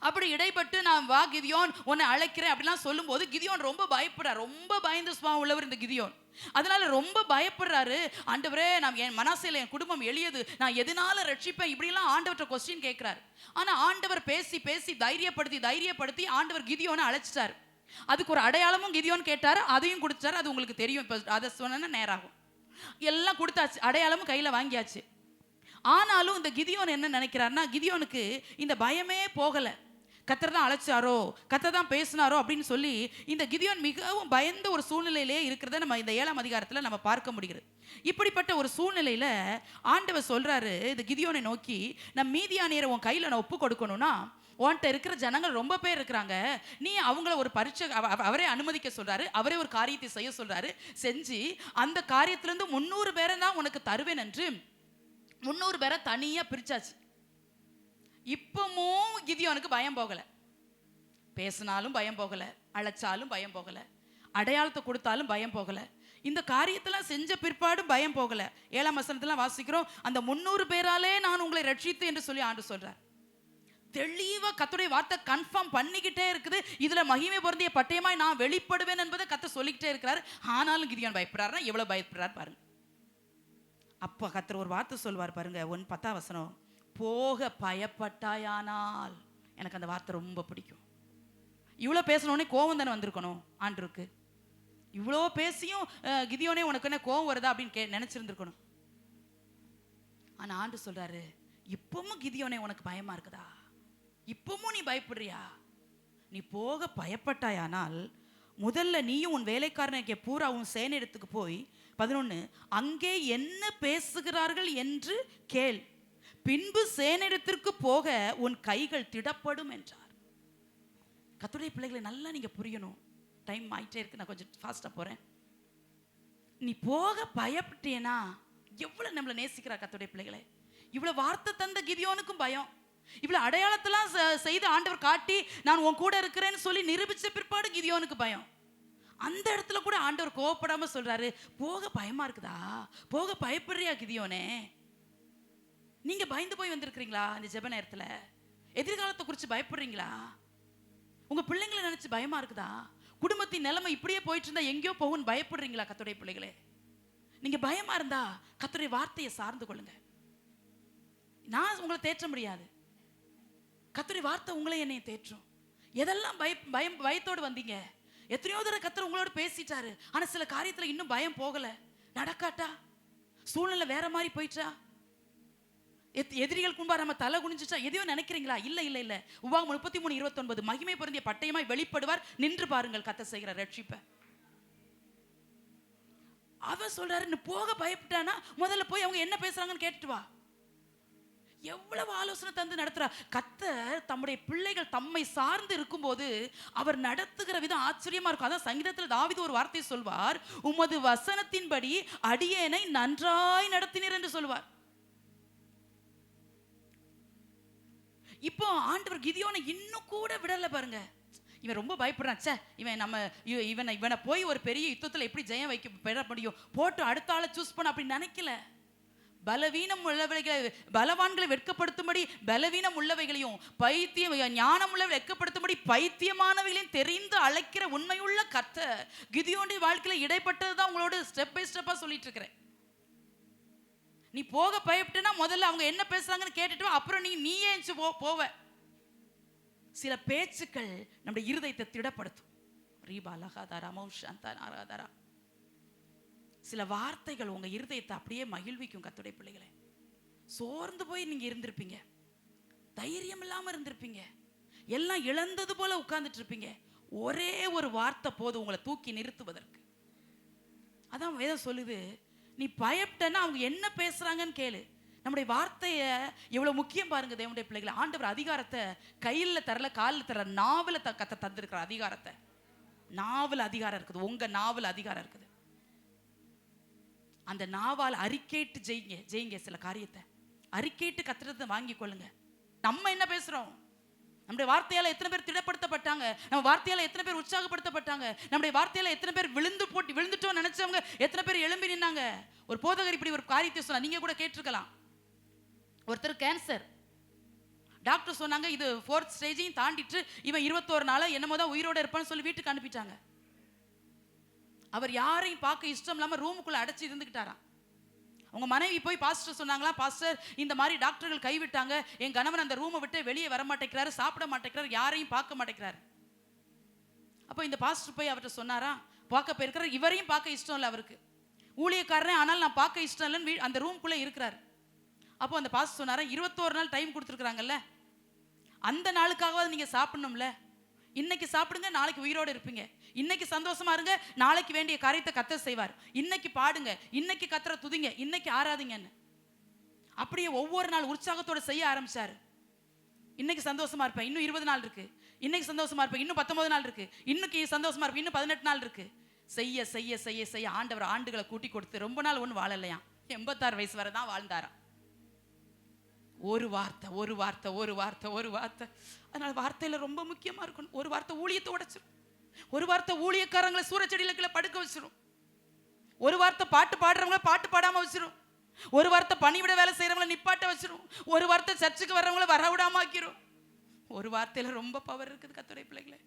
அப்படி இடைப்பட்டு நான் வா கிதியோன் உன்னை அழைக்கிறேன் அப்படிலாம் சொல்லும் போது கிதியோன் ரொம்ப பயப்படுறார். ரொம்ப பயந்த சுபாவம் உள்ளவர் இந்த கிதியோன். அதனால ரொம்ப பயப்படுறாரு. ஆண்டவரே, நான் என் மனசில் என் குடும்பம் எளியது, நான் எதனால ரட்சிப்பேன் இப்படிலாம் ஆண்டவர்கிட்ட கொஸ்டின் கேட்கிறார். ஆனா ஆண்டவர் பேசி பேசி தைரியப்படுத்தி ஆண்டவர் கிதியோனை அழைச்சிட்டார். அதுக்கு ஒரு அடையாளமும் கிதியோன் கேட்டாரு, அதையும் கொடுத்தாரு. அது உங்களுக்கு தெரியும், இப்போ அதை சொன்னா நேராகும். எல்லாம் கொடுத்தாச்சு, அடையாளமும் கையில வாங்கியாச்சு. ஆனாலும் இந்த கிதியோன் என்ன நினைக்கிறார்னா, கிதியோனுக்கு இந்த பயமே போகல. கர்த்தர் தான் அழைச்சாரோ, கர்த்தர் தான் பேசினாரோ அப்படின்னு சொல்லி இந்த கிதியோன் மிகவும் பயந்த ஒரு சூழ்நிலையிலே இருக்கிறத நம்ம இந்த 7ஆம் அதிகாரத்தில் நம்ம பார்க்க முடிகிறது. இப்படிப்பட்ட ஒரு சூழ்நிலையில ஆண்டவர் சொல்றாரு இந்த கிதியோனை நோக்கி, நான் மீதியானியரை உன் கையில நான் ஒப்பு கொடுக்கணும்னா, உன்கிட்ட இருக்கிற ஜனங்கள் ரொம்ப பேர் இருக்கிறாங்க, நீ அவங்கள ஒரு பரீட்சை அவரே அனுமதிக்க சொல்றாரு. அவரே ஒரு காரியத்தை செய்ய சொல்றாரு. செஞ்சு அந்த காரியத்திலிருந்து 300 பேரை தான் உனக்கு தருவேன் என்று 300 பேரை தனியா பிரிச்சாச்சு. இப்பவும் கிதியோனுக்கு பயம் போகல. பேசினாலும் பயம் போகல, அழைச்சாலும் பயம் போகல, அடையாளத்தை கொடுத்தாலும் பயம் போகல, இந்த காரியத்தெல்லாம் செஞ்ச பிற்பாடும் பயம் போகல. 7ஆம் வசனத்துல வாசிக்கிறோம், அந்த 300 பேராலே நான் உங்களை ரட்சித்து என்று சொல்லி ஆண்டு சொல்றார். தெளிவா கர்த்தருடைய வார்த்தை கன்ஃபார்ம் பண்ணிக்கிட்டே இருக்குது. இதுல மகிமை பொருந்திய பட்டயமாய் நான் வெளிப்படுவேன் என்பதை கர்த்தர் சொல்லிக்கிட்டே இருக்கிறார். ஆனாலும் கிதியோன் பயப்படுறாருன்னா எவ்வளவு பயப்படுறாரு பாருங்க. அப்ப கர்த்தர் ஒரு வார்த்தை சொல்வார் பாருங்க, 10ஆம் வசனம், போக பயப்பட்டாயானால். எனக்கு அந்த வார்த்தை ரொம்ப பிடிக்கும். இவ்வளோ பேசணுன்னே கோவம் தானே வந்திருக்கணும் ஆண்டருக்கு. இவ்வளோ பேசியும் கிதியோனே உனக்கு என்ன கோவம் வருதா அப்படின்னு நினைச்சிருந்துருக்கணும். ஆனா ஆண்டு சொல்றாரு, இப்பவும் கிதியோனே உனக்கு பயமா இருக்குதா? இப்பவும் நீ பயப்படுறியா? நீ போக பயப்பட்டாயானால் முதல்ல நீயும் உன் வேலைக்காரனுக்கு பூரா உன் சேனையிடத்துக்கு போய் 11 அங்கே என்ன பேசுகிறார்கள் என்று கேள், பின்பு சேனையிடத்திற்கு போக உன் கைகள் திடப்படும் என்றார். கர்த்தருடைய பிள்ளைகளை நல்லா நீங்க புரியணும். டைம் ஆயிட்டே இருக்கு, நான் கொஞ்சம் ஃபாஸ்டா போறேன். நீ போக பயப்பட்டேனா எவ்வளவு நம்மளை நேசிக்கிறார் கர்த்தருடைய பிள்ளைகளை. இவ்வளவு வார்த்தை தந்த கிதியோனுக்கும் பயம், இவ்வளவு அடையாளத்தெல்லாம் செய்து ஆண்டவர் காட்டி நான் உன் கூட இருக்கிறேன்னு சொல்லி நிரூபிச்ச பிற்பாடு கிதியோனுக்கு பயம். அந்த இடத்துல கூட ஆண்டவர் கோவப்படாம சொல்றாரு, போக பயமா இருக்குதா? போக பயப்படுறியா கிதியோனே? நீங்க பயந்து போய் வந்திருக்கிறீங்களா? இந்த ஜெப நேரத்துல எதிர்காலத்தை குறித்து பயப்படுறீங்களா? உங்க பிள்ளைங்களை நினைச்சு பயமா இருக்குதா? குடும்பத்தின் நிலைமை இப்படியே போயிட்டு இருந்தா எங்கேயோ போகும்னு பயப்படுறீங்களா? கர்த்தருடைய பிள்ளைகளே, நீங்க பயமா இருந்தா கர்த்தருடைய வார்த்தையை சார்ந்து கொள்ளுங்க. நான் உங்களை தேற்ற முடியாது, கர்த்தருடைய வார்த்தை உங்களை என்னைய தேற்றும். எதெல்லாம் பயத்தோடு வந்தீங்க? எத்தனையோ தடவை கர்த்தர் உங்களோட பேசிட்டாரு. ஆனா சில காரியத்துல இன்னும் பயம் போகல. நடக்காட்டா? சூழ்நிலை வேற மாதிரி போயிட்டா? எதிரிகள் கும்பா நம்ம தலை குனிஞ்சிச்சா? எதையோ நினைக்கிறீங்களா? இல்ல இல்ல இல்ல. உபாகம் 33:29 மகிமை பொருந்திய பட்டயமாய் வெளிப்படுவார், நின்று பாருங்கள் கர்த்தர் செய்கிற ரட்சிப்பை. அவன் சொல்றாரு, போக பயப்பட்டானா முதல்ல போய் அவங்க என்ன பேசுறாங்கன்னு கேட்டுட்டு வா. எவ்வளவு ஆலோசனை தந்து நடத்துறார் கர்த்தர். தம்முடைய பிள்ளைகள் தம்மை சார்ந்து இருக்கும்போது அவர் நடத்துகிற விதம் ஆச்சரியமா இருக்கும். அதான் சங்கீதத்தில் தாவீது ஒரு வார்த்தை சொல்வார், உமது வசனத்தின்படி அடியேனை நன்றாய் நடத்தினீர் என்று சொல்வார். இப்போ ஆண்டவர் கிதியோனை இன்னும் கூட விடல பாருங்க. இவன் ரொம்ப பயப்படுறான். சே, இவனை போய் ஒரு பெரிய யுத்தத்தில் எப்படி ஜெயம் பெற முடியும், போட்டு அடுத்த ஆளை சூஸ் பண்ண அப்படி நினைக்கல. பலவீனம் உள்ளவைகளை பலவான்களை வெட்கப்படுத்தும்படி பலவீனம் உள்ளவைகளையும் பைத்தியம் ஞானம் உள்ளவை வெட்கப்படுத்தும்படி பைத்தியமானவைகளையும் தெரிந்து அழைக்கிற உண்மையுள்ள கர்த்தர் கிதியோனுடைய வாழ்க்கையில இடைப்பட்டதுதான் உங்களோட ஸ்டெப் பை ஸ்டெப்பா சொல்லிட்டு இருக்கிறேன். நீ போக பயப்பட்டனா முதல்ல அவங்க என்ன பேசுறாங்கன்னு கேட்டுட்டு அப்புறம் நீயே எஞ்சி போவ. சில பேச்சுக்கள் நம்முடைய இருதயத்தை திடப்படுத்தும். சில வார்த்தைகள் உங்க இருதயத்தை அப்படியே மகிழ்விக்கும். கர்த்தருடைய பிள்ளைகளே, சோர்ந்து போய் நீங்க இருந்திருப்பீங்க, தைரியம் இல்லாம இருந்திருப்பீங்க, எல்லாம் இழந்தது போல உட்கார்ந்துட்டு இருப்பீங்க. ஒரே ஒரு வார்த்தை போதும் உங்களை தூக்கி நிறுத்துவதற்கு. அதான் வேதம் சொல்லுது, நீ பயப்பட்டனா அவங்க என்ன பேசுறாங்கன்னு கேளு. நம்முடைய வார்த்தைய எவ்வளவு முக்கியம் பாருங்க தேவனுடைய பிள்ளைகளை. ஆண்டவர் அதிகாரத்தை கையில தரல, காலில் தரல, நாவல கத்த தந்திருக்கிற அதிகாரத்தை. நாவல் அதிகாரம் இருக்குது, உங்க நாவல் அதிகாரம் இருக்குது. அந்த நாவால் அறிக்கைட்டு ஜெயிங்க சில காரியத்தை. அறிக்கையிட்டு கத்துறதை வாங்கி கொள்ளுங்க. நம்ம என்ன பேசுறோம்? நம்முடைய வார்த்தையால எத்தனை பேர் திடப்படுத்தப்பட்டாங்க? நம்ம வார்த்தையால எத்தனை பேர் உற்சாகப்படுத்தப்பட்டாங்க? நம்முடைய வார்த்தையால எத்தனை பேர் விழுந்துட்டோம் நினைச்சவங்க எத்தனை பேர் எழும்பி நின்னாங்க? ஒரு போதகர் இப்படி ஒரு காரியத்தை சொன்னா, நீங்க கூட கேட்டிருக்கலாம். ஒருத்தர் கேன்சர், டாக்டர் சொன்னாங்க இது 4th ஸ்டேஜையும் தாண்டிட்டு இவன் 21 நாளா என்னமோ தான் உயிரோட இருப்பான்னு சொல்லி வீட்டுக்கு அனுப்பிட்டாங்க. அவர் யாரையும் பார்க்க இஷ்டம் இல்லாம ரூமுக்குள்ள அடைச்சி இருந்துக்கிட்டாராம். உங்க மனைவி போய் பாஸ்டர் சொன்னாங்களா, பாஸ்டர் இந்த மாதிரி டாக்டர்கள் கைவிட்டாங்க, என் கணவன் அந்த ரூமை விட்டு வெளியே வர மாட்டேங்கிறாரு, சாப்பிட மாட்டேங்கிறாரு, யாரையும் பார்க்க மாட்டேங்கிறாரு. அப்போ இந்த பாஸ்டர் போய் அவர்கிட்ட சொன்னாரா, பார்க்க போயிருக்கிறார், இவரையும் பார்க்க இஷ்டம் இல்லை அவருக்கு, ஊழியக்காரனே ஆனால் நான் பார்க்க இஷ்டம் இல்லைன்னு அந்த ரூம்குள்ளே இருக்கிறார். அப்போ அந்த பாஸ்டர் சொன்னாரா, 21 நாள் டைம் கொடுத்துருக்குறாங்கல்ல, அந்த நாளுக்காகவாது நீங்கள் சாப்பிடணும்ல, இன்னைக்கு சாப்பிடுங்க, நாளைக்கு உயிரோடு இருப்பீங்க. இன்னைக்கு சந்தோஷமா இருங்க, நாளைக்கு வேண்டிய காரியத்தை கர்த்தர் செய்வார். இன்னைக்கு பாடுங்க, இன்னைக்கு கர்த்தரை துதிங்க, இன்னைக்கு ஆராதிங்கன்னு அப்படியே ஒவ்வொரு நாள் உற்சாகத்தோட செய்ய ஆரம்பிச்சாரு. இன்னைக்கு சந்தோஷமா இருப்பேன், இன்னும் 20 நாள் இருக்கு. இன்னைக்கு சந்தோஷமா இருப்பேன், இன்னும் 19 நாள் இருக்கு. இன்னைக்கு சந்தோஷமா இருப்பேன், இன்னும் 18 நாள் இருக்கு. செய்ய செய்ய செய்ய செய்ய ஆண்டவர் ஆண்டுகளை கூட்டி கொடுத்து ரொம்ப நாள் ஒன்றும் வாழலையா, 86 வயசு வரை தான் வாழ்ந்தாராம். ஒரு வார்த்தை ஒரு வார்த்தை ஒரு வார்த்தை ஒரு வார்த்தை. அதனால வார்த்தையில ரொம்ப முக்கியமா இருக்கணும். ஒரு வார்த்தை ஊழியத்தை உடைச்சிடும். ஒரு வார்த்தை ஊழியக்காரங்களை சூறச்செடியில கீழே படுக்க வச்சிரும். ஒரு வார்த்தை பாட்டு பாடுறவங்கள பாட்டு பாடாம வச்சிரும். ஒரு வார்த்தை பணிவிட வேலை செய்யறவங்கள நிப்பாட்ட வச்சிரும். ஒரு வார்த்தை சர்ச்சுக்கு வர்றவங்கள வரவிடாம ஆக்கிரும். ஒரு வார்த்தையில ரொம்ப பவர் இருக்குது கர்த்தருடைய பிள்ளைகளே.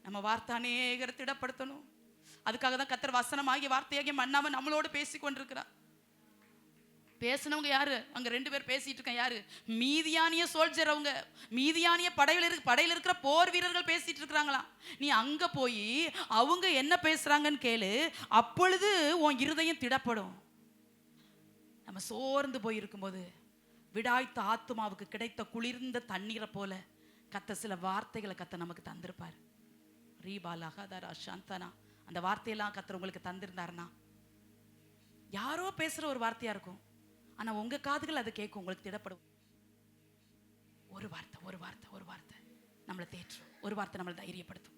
நம்ம வார்த்தை அநேகரை திடப்படுத்தணும். அதுக்காக தான் கர்த்தர் வசனமாகிய வார்த்தையாகிய மன்னாம நம்மளோடு பேசி கொண்டிருக்கிறார். பேசினவங்க யாரு? அங்க 2 பேர் பேசிட்டு இருக்க யாரு? மீதியானிய சோல்ஜர். அவங்க மீதியானிய படையில இருக்கிற போர் வீரர்கள் பேசிட்டு இருக்கிறாங்களாம். நீ அங்க போய் அவங்க என்ன பேசுறாங்கன்னு கேளு, அப்பொழுது உன் இருதயம் திடப்படும். நம்ம சோர்ந்து போய் இருக்கும்போது விடாய்த்த ஆத்துமாவுக்கு கிடைத்த குளிர்ந்த தண்ணீரை போல கத்த சில வார்த்தைகளை கத்த நமக்கு தந்திருப்பார். ரீபாலகதரா சாந்தனா, அந்த வார்த்தையெல்லாம் கத்தர் உங்களுக்கு தந்திருந்தாருன்னா, யாரோ பேசுற ஒரு வார்த்தையா இருக்கும், ஆனா உங்க காதுகள் அதை கேட்கும், உங்களுக்கு திடப்படும். ஒரு வார்த்தை ஒரு வார்த்தை ஒரு வார்த்தை நம்மளை தேற்றும். ஒரு வார்த்தை நம்மளை தைரியப்படுத்தும்.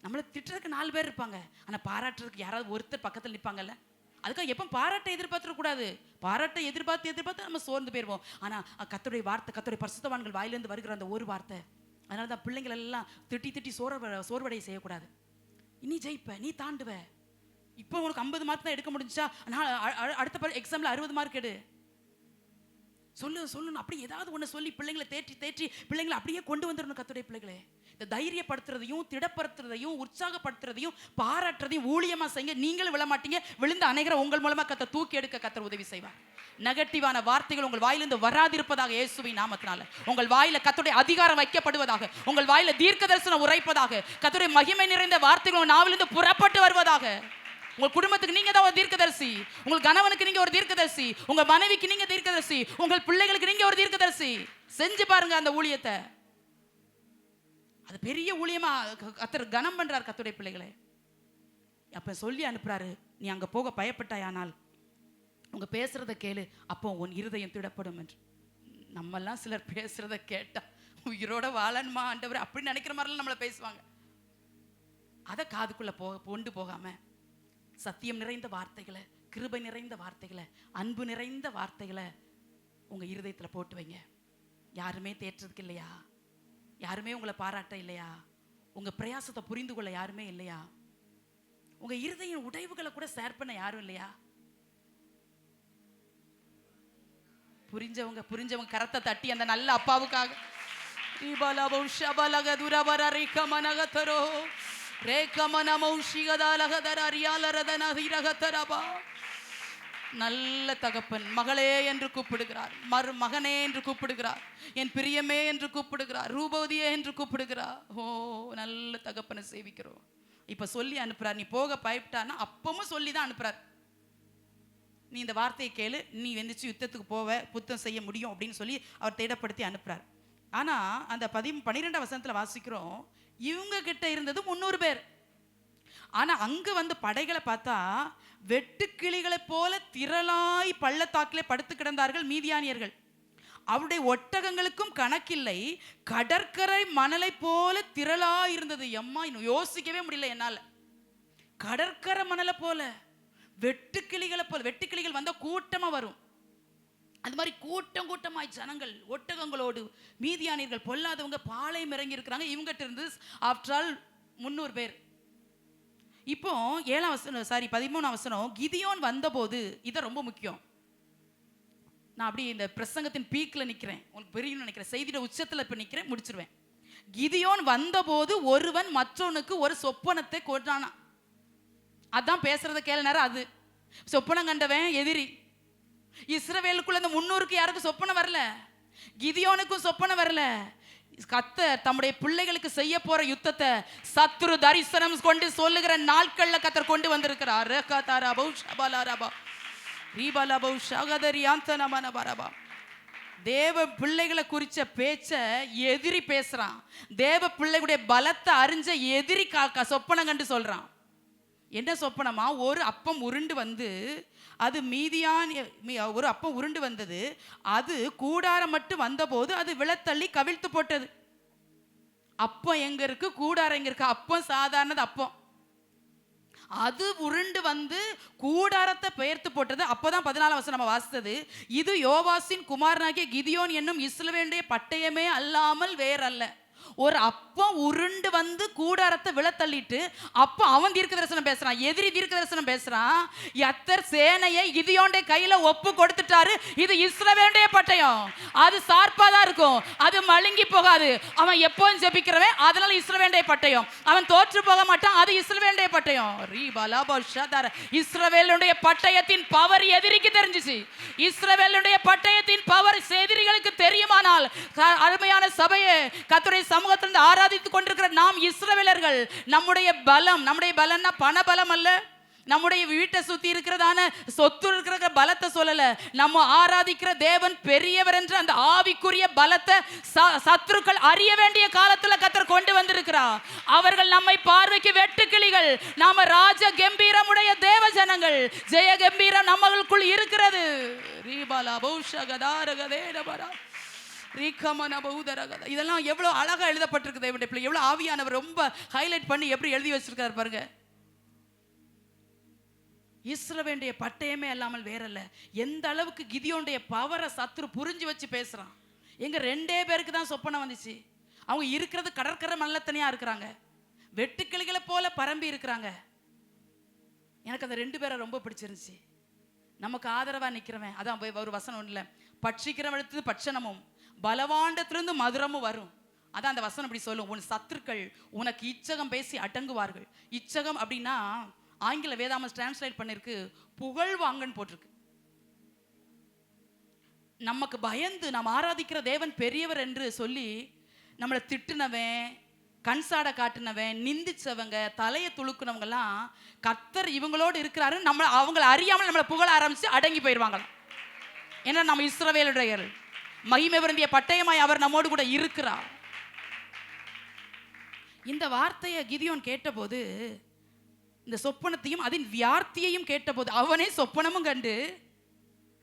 நம்மளை திட்டுறதுக்கு 4 பேர் இருப்பாங்க, ஆனா பாராட்டுறதுக்கு யாராவது ஒருத்தர் பக்கத்தில் நிற்பாங்கல்ல. அதுக்காக எப்போ பாராட்டை எதிர்பார்த்துடக்கூடாது. பாராட்டை எதிர்பார்த்து நம்ம சோர்ந்து போயிடுவோம். ஆனா கர்த்தருடைய வார்த்தை, கர்த்தருடைய பரிசுத்தவான்கள் வாயிலிருந்து வருகிற அந்த ஒரு வார்த்தை, அதனால தான் பிள்ளைங்கள் எல்லாம் திட்டி திட்டி சோர்வடைய செய்யக்கூடாது. நீ ஜெயிப்ப, நீ தாண்டுவ. இப்போ உனக்கு 50 மார்க் தான் எடுக்க முடிஞ்சா, அடுத்த எக்ஸாம்ல 60 மார்க் எடு. சொல்லணும் அப்படி ஏதாவது ஒன்று சொல்லி பிள்ளைங்களை தேற்றி பிள்ளைங்களை அப்படியே கொண்டு வந்துடணும். கர்த்தருடைய பிள்ளைகளே, இந்த தைரியப்படுத்துறதையும் திடப்படுத்துறதையும் உற்சாகப்படுத்துறதையும் பாராட்டுறதையும் ஊழியமா செய்யுங்க. நீங்களும் விழமாட்டீங்க, விழுந்த அநேகரை உங்கள் மூலமா கர்த்தர் தூக்கி எடுக்க கர்த்தர் உதவி செய்வார். நெகட்டிவான வார்த்தைகள் உங்கள் வாயிலிருந்து வராதிருப்பதாக இயேசுவின் நாமத்தினால. உங்கள் வாயில கர்த்தருடைய அதிகாரம் வைக்கப்படுவதாக. உங்கள் வாயில தீர்க்க தரிசனம் உரைப்பதாக. கர்த்தருடைய மகிமை நிறைந்த வார்த்தைகள் உங்கள் நாவிலிருந்து புறப்பட்டு வருவதாக. உங்க குடும்பத்துக்கு நீங்க தான் ஒரு தீர்க்கதரிசி. உங்கள் கணவனுக்கு நீங்க ஒரு தீர்க்கதரிசி. உங்க மனைவிக்கு நீங்க தீர்க்கதரிசி. உங்கள் பிள்ளைகளுக்கு நீங்க ஒரு தீர்க்கதரிசி. செஞ்சு பாருங்க அந்த ஊழியத்தை. அது பெரிய ஊழியமா கர்த்தர் கனம் பண்றார் கர்த்தருடைய பிள்ளைகளே. அப்ப சொல்லி அனுப்புறாரு, நீ அங்க போக பயப்பட்டாயானால் உங்க பேசுறத கேளு, அப்போ உன் இருதயம் திடப்படும் என்று. நம்மெல்லாம் சிலர் பேசுறத கேட்டா உயிரோட வாழணுமா ஆண்டவர் அப்படின்னு நினைக்கிற மாதிரிலாம் நம்மளை பேசுவாங்க. அதை காதுக்குள்ள கொண்டு போகாம சத்தியம் நிறைந்த வார்த்தைகளை, கிருபை நிறைந்த வார்த்தைகளை, அன்பு நிறைந்த வார்த்தைகளை உங்க இருதயத்துல போட்டு வைங்க. யாருமே தேற்றதுக்கு இல்லையா? யாருமே உங்களை பாராட்ட இல்லையா? உங்க பிரயாசத்தை புரிந்து கொள்ள யாருமே இல்லையா? உங்க இருதய உடைவுகளை கூட ஷேர் பண்ண யாரும் இல்லையா? புரிஞ்சவங்க கரத்தை தட்டி அந்த நல்ல அப்பாவுக்காக நல்ல தகப்பன் மகளே என்று கூப்பிடுகிறார், மகனே என்று கூப்பிடுகிறார், என் பிரியமே என்று கூப்பிடுகிறார், ரூபவதியே என்று கூப்பிடுகிறார். ஓ நல்ல தகப்பனை சேவிக்கிறோம். இப்ப சொல்லி அனுப்புறார், நீ போக பயப்பட்டான்னா அப்பவும் சொல்லி தான் அனுப்புறார். நீ இந்த வார்த்தையை கேளு, நீ வெந்திச்சு யுத்தத்துக்கு போவ, புத்தம் செய்ய முடியும் அப்படின்னு சொல்லி அவர் தேடப்படுத்தி அனுப்புறார். ஆனா அந்த 12ஆம் வசனத்துல வாசிக்கிறோம், இவங்க கிட்ட இருந்தது 300 பேர். ஆனா அங்க வந்து படைகளை பார்த்தா வெட்டுக்கிளிகளை போல திரளாய் பள்ளத்தாக்கிலே படுத்து கிடந்தார்கள் மீதியானியர்கள். அவருடைய ஒட்டகங்களுக்கும் கணக்கில்லை, கடற்கரை மணலை போல திரளாய் இருந்தது. எம்மா யோசிக்கவே முடியல என்னால. கடற்கரை மணலை போல, வெட்டுக்கிளிகளை போல. வெட்டுக்கிளிகள் வந்தா கூட்டமா வரும். அது மாதிரி கூட்டம் கூட்டமாய் ஜனங்கள் ஒட்டகங்களோடு மீதியானியர்கள் பொல்லாதவங்க பாளையம் இறங்கி இருக்கிறாங்க. இவங்ககிட்ட இருந்து ஆஃப்டர் ஆல் 300 பேர். இப்போ 13ஆம் வசனம், கிதியோன் வந்தபோது, இதை ரொம்ப முக்கியம். நான் அப்படி இந்த பிரசங்கத்தின் பீக்ல நிக்கிறேன், உங்களுக்கு பெரியன்னு நினைக்கிறேன், செய்தியோட உச்சத்துல இப்ப நிக்கிறேன், முடிச்சிருவேன். கிதியோன் வந்தபோது ஒருவன் மற்றவனுக்கு ஒரு சொப்பனத்தை கொண்டானா. அதான் பேசுறத கேள நேரம். அது சொப்பனம் கண்டவன் எதிரி. இஸ்ரவேலுக்குள்ள இந்த 300க்கு யாருக்கும் சொப்பனம் வரல, கிதியோனுக்கும் சொப்பனம் வரல. கர்த்தர் தம்முடைய பிள்ளைகளுக்கு செய்ய போற யுத்தத்தை சத்துரு தரிசனம் கொண்டு சொல்லுகிற நாட்கள்ல கர்த்தர் கொண்டு வந்திருக்கிறார். தேவ பிள்ளைகளை குறிச்ச பேச்ச எதிரி பேசுறான். தேவ பிள்ளைகளுடைய பலத்தை அறிஞ்ச எதிரி சொப்பனம் கண்டு சொல்றான். என்ன சொப்பனமா? ஒரு அப்பம் உருண்டு வந்து, அது ஒரு அப்பம் உருண்டு வந்தது, அது கூடாரம் மட்டும் வந்தபோது அது விழத்தள்ளி கவிழ்த்து போட்டது. அப்பம் எங்க இருக்கு, கூடாரம் எங்க இருக்கு? அப்பம் சாதாரணது அப்பம், அது உருண்டு வந்து கூடாரத்தை பெயர்த்து போட்டது. அப்பதான் 14ஆம் வசனம் நம்ம வாசித்தது, இது யோவாசின் குமாரனாகிய கிதியோன் என்னும் இஸ்ரவேலுடைய பட்டயமே அல்லாமல் வேறல்ல. ஒரு அப்பம் உருண்டு வந்து கூடாரத்தை விழத்தள்ளிட்டு, அப்ப அவன் தீர்க்க தரிசனம் பேசுறான், எதிரி தீர்க்க தரிசனம் பேசுறான். கர்த்தர் சேனையை கிதியோனுடைய கையில ஒப்பு கொடுத்துட்டாரு. இது இஸ்ரவேலுடைய பட்டயம், அது சார்பாதான் இருக்கும், அது மழுங்கி போகாது. அவன் எப்போதும் ஜெபிக்கிறவன், அதனால இஸ்ரவேலுடைய பட்டயம். அவன் தோற்று போக மாட்டான், அது இஸ்ரவேலுடைய பட்டயம். இஸ்ரவேலுடைய பட்டயத்தின் பவர் எதிரிக்கு தெரிஞ்சிச்சு. இஸ்ரவேலுடைய பட்டயத்தின் பவர் எதிரிகளுக்கு தெரியுமானால், அருமையான சபையே, கர்த்தருடைய சமூகத்திலிருந்து ஆராதித்துக் கொண்டிருக்கிற நாம் இஸ்ரவேலர்கள், நம்முடைய பலம்னா பண பலம் அல்ல, நம்முடைய வீட்டை சுத்தி இருக்கிறதான சொத்து இருக்கிற பலத்தை சொல்லல. நம்ம ஆராதிக்கிற தேவன் பெரியவர் என்ற அந்த ஆவிக்குரிய பலத்தை சத்துருக்கள் அறிய வேண்டிய காலத்துல கர்த்தர் கொண்டு வந்திருக்கிறார். அவர்கள் நம்மை பார்வைக்கு வெட்டுக்கிளிகள், நாம ராஜ கம்பீரமுடைய தேவ ஜனங்கள். ஜெய கம்பீரம் நம்மளுக்குள் இருக்கிறது. இதெல்லாம் எவ்வளவு அழகா எழுதப்பட்டிருக்கு. எவ்வளவு ஆவியானவர் ரொம்ப ஹைலைட் பண்ணி எப்படி எழுதி வச்சிருக்காரு பாருங்க. இஸ்ரவேலுடைய பட்டயமே இல்லாமல் வேறல்ல. எந்த அளவுக்கு கிதியோனுடைய பவரை சத்துரு புரிஞ்சு வச்சு பேசுறான். எங்க 2 பேருக்கு தான் சொப்பனம் வந்துச்சு. அவங்க இருக்கிறது கடற்கரை மல்லத்தனையா இருக்கிறாங்க, வெட்டுக்கிளிகளை போல பரம்பி இருக்கிறாங்க. எனக்கு அந்த 2 பேரை ரொம்ப பிடிச்சிருந்துச்சு. நமக்கு ஆதரவா நிக்கிறவன், அதான் ஒரு வசனம் இல்ல, பட்சிக்கிறவனுக்கு பட்சணமும் பலவாண்டத்திலிருந்து மதுரமும் வரும். அதான் அந்த வசனம் அப்படி சொல்லும், உன் சத்துருக்கள் உனக்கு இச்சகம் பேசி அடங்குவார்கள். இச்சகம் அப்படின்னா ஆங்கில வேதாம டிரான்ஸ்லேட் பண்ணிருக்கு, புகழ் வாங்கன்னு போட்டிருக்கு. நமக்கு பயந்து நாம் ஆராதிக்கிற தேவன் பெரியவர் என்று சொல்லி நம்மளை திட்டுனவன், கண்சாட காட்டுனவன், நிந்திச்சவங்க, தலையை துளுக்குனவங்கெல்லாம் கர்த்தர் இவங்களோடு இருக்கிறாரு நம்ம அவங்களை அறியாமல் நம்மளை புகழ ஆரம்பிச்சு அடங்கி போயிடுவாங்க. ஏன்னா நம்ம இஸ்ரவேலுடைய மகிமை விரும்பிய பட்டயமாய் அவர் நம்மோடு கூட இருக்கிறார். இந்த வார்த்தையை கிதியோன் கேட்டபோது, இந்த சொப்பனத்தையும் அதன் வியார்த்தியையும் கேட்டபோது, அவனே சொப்பனமும் கண்டு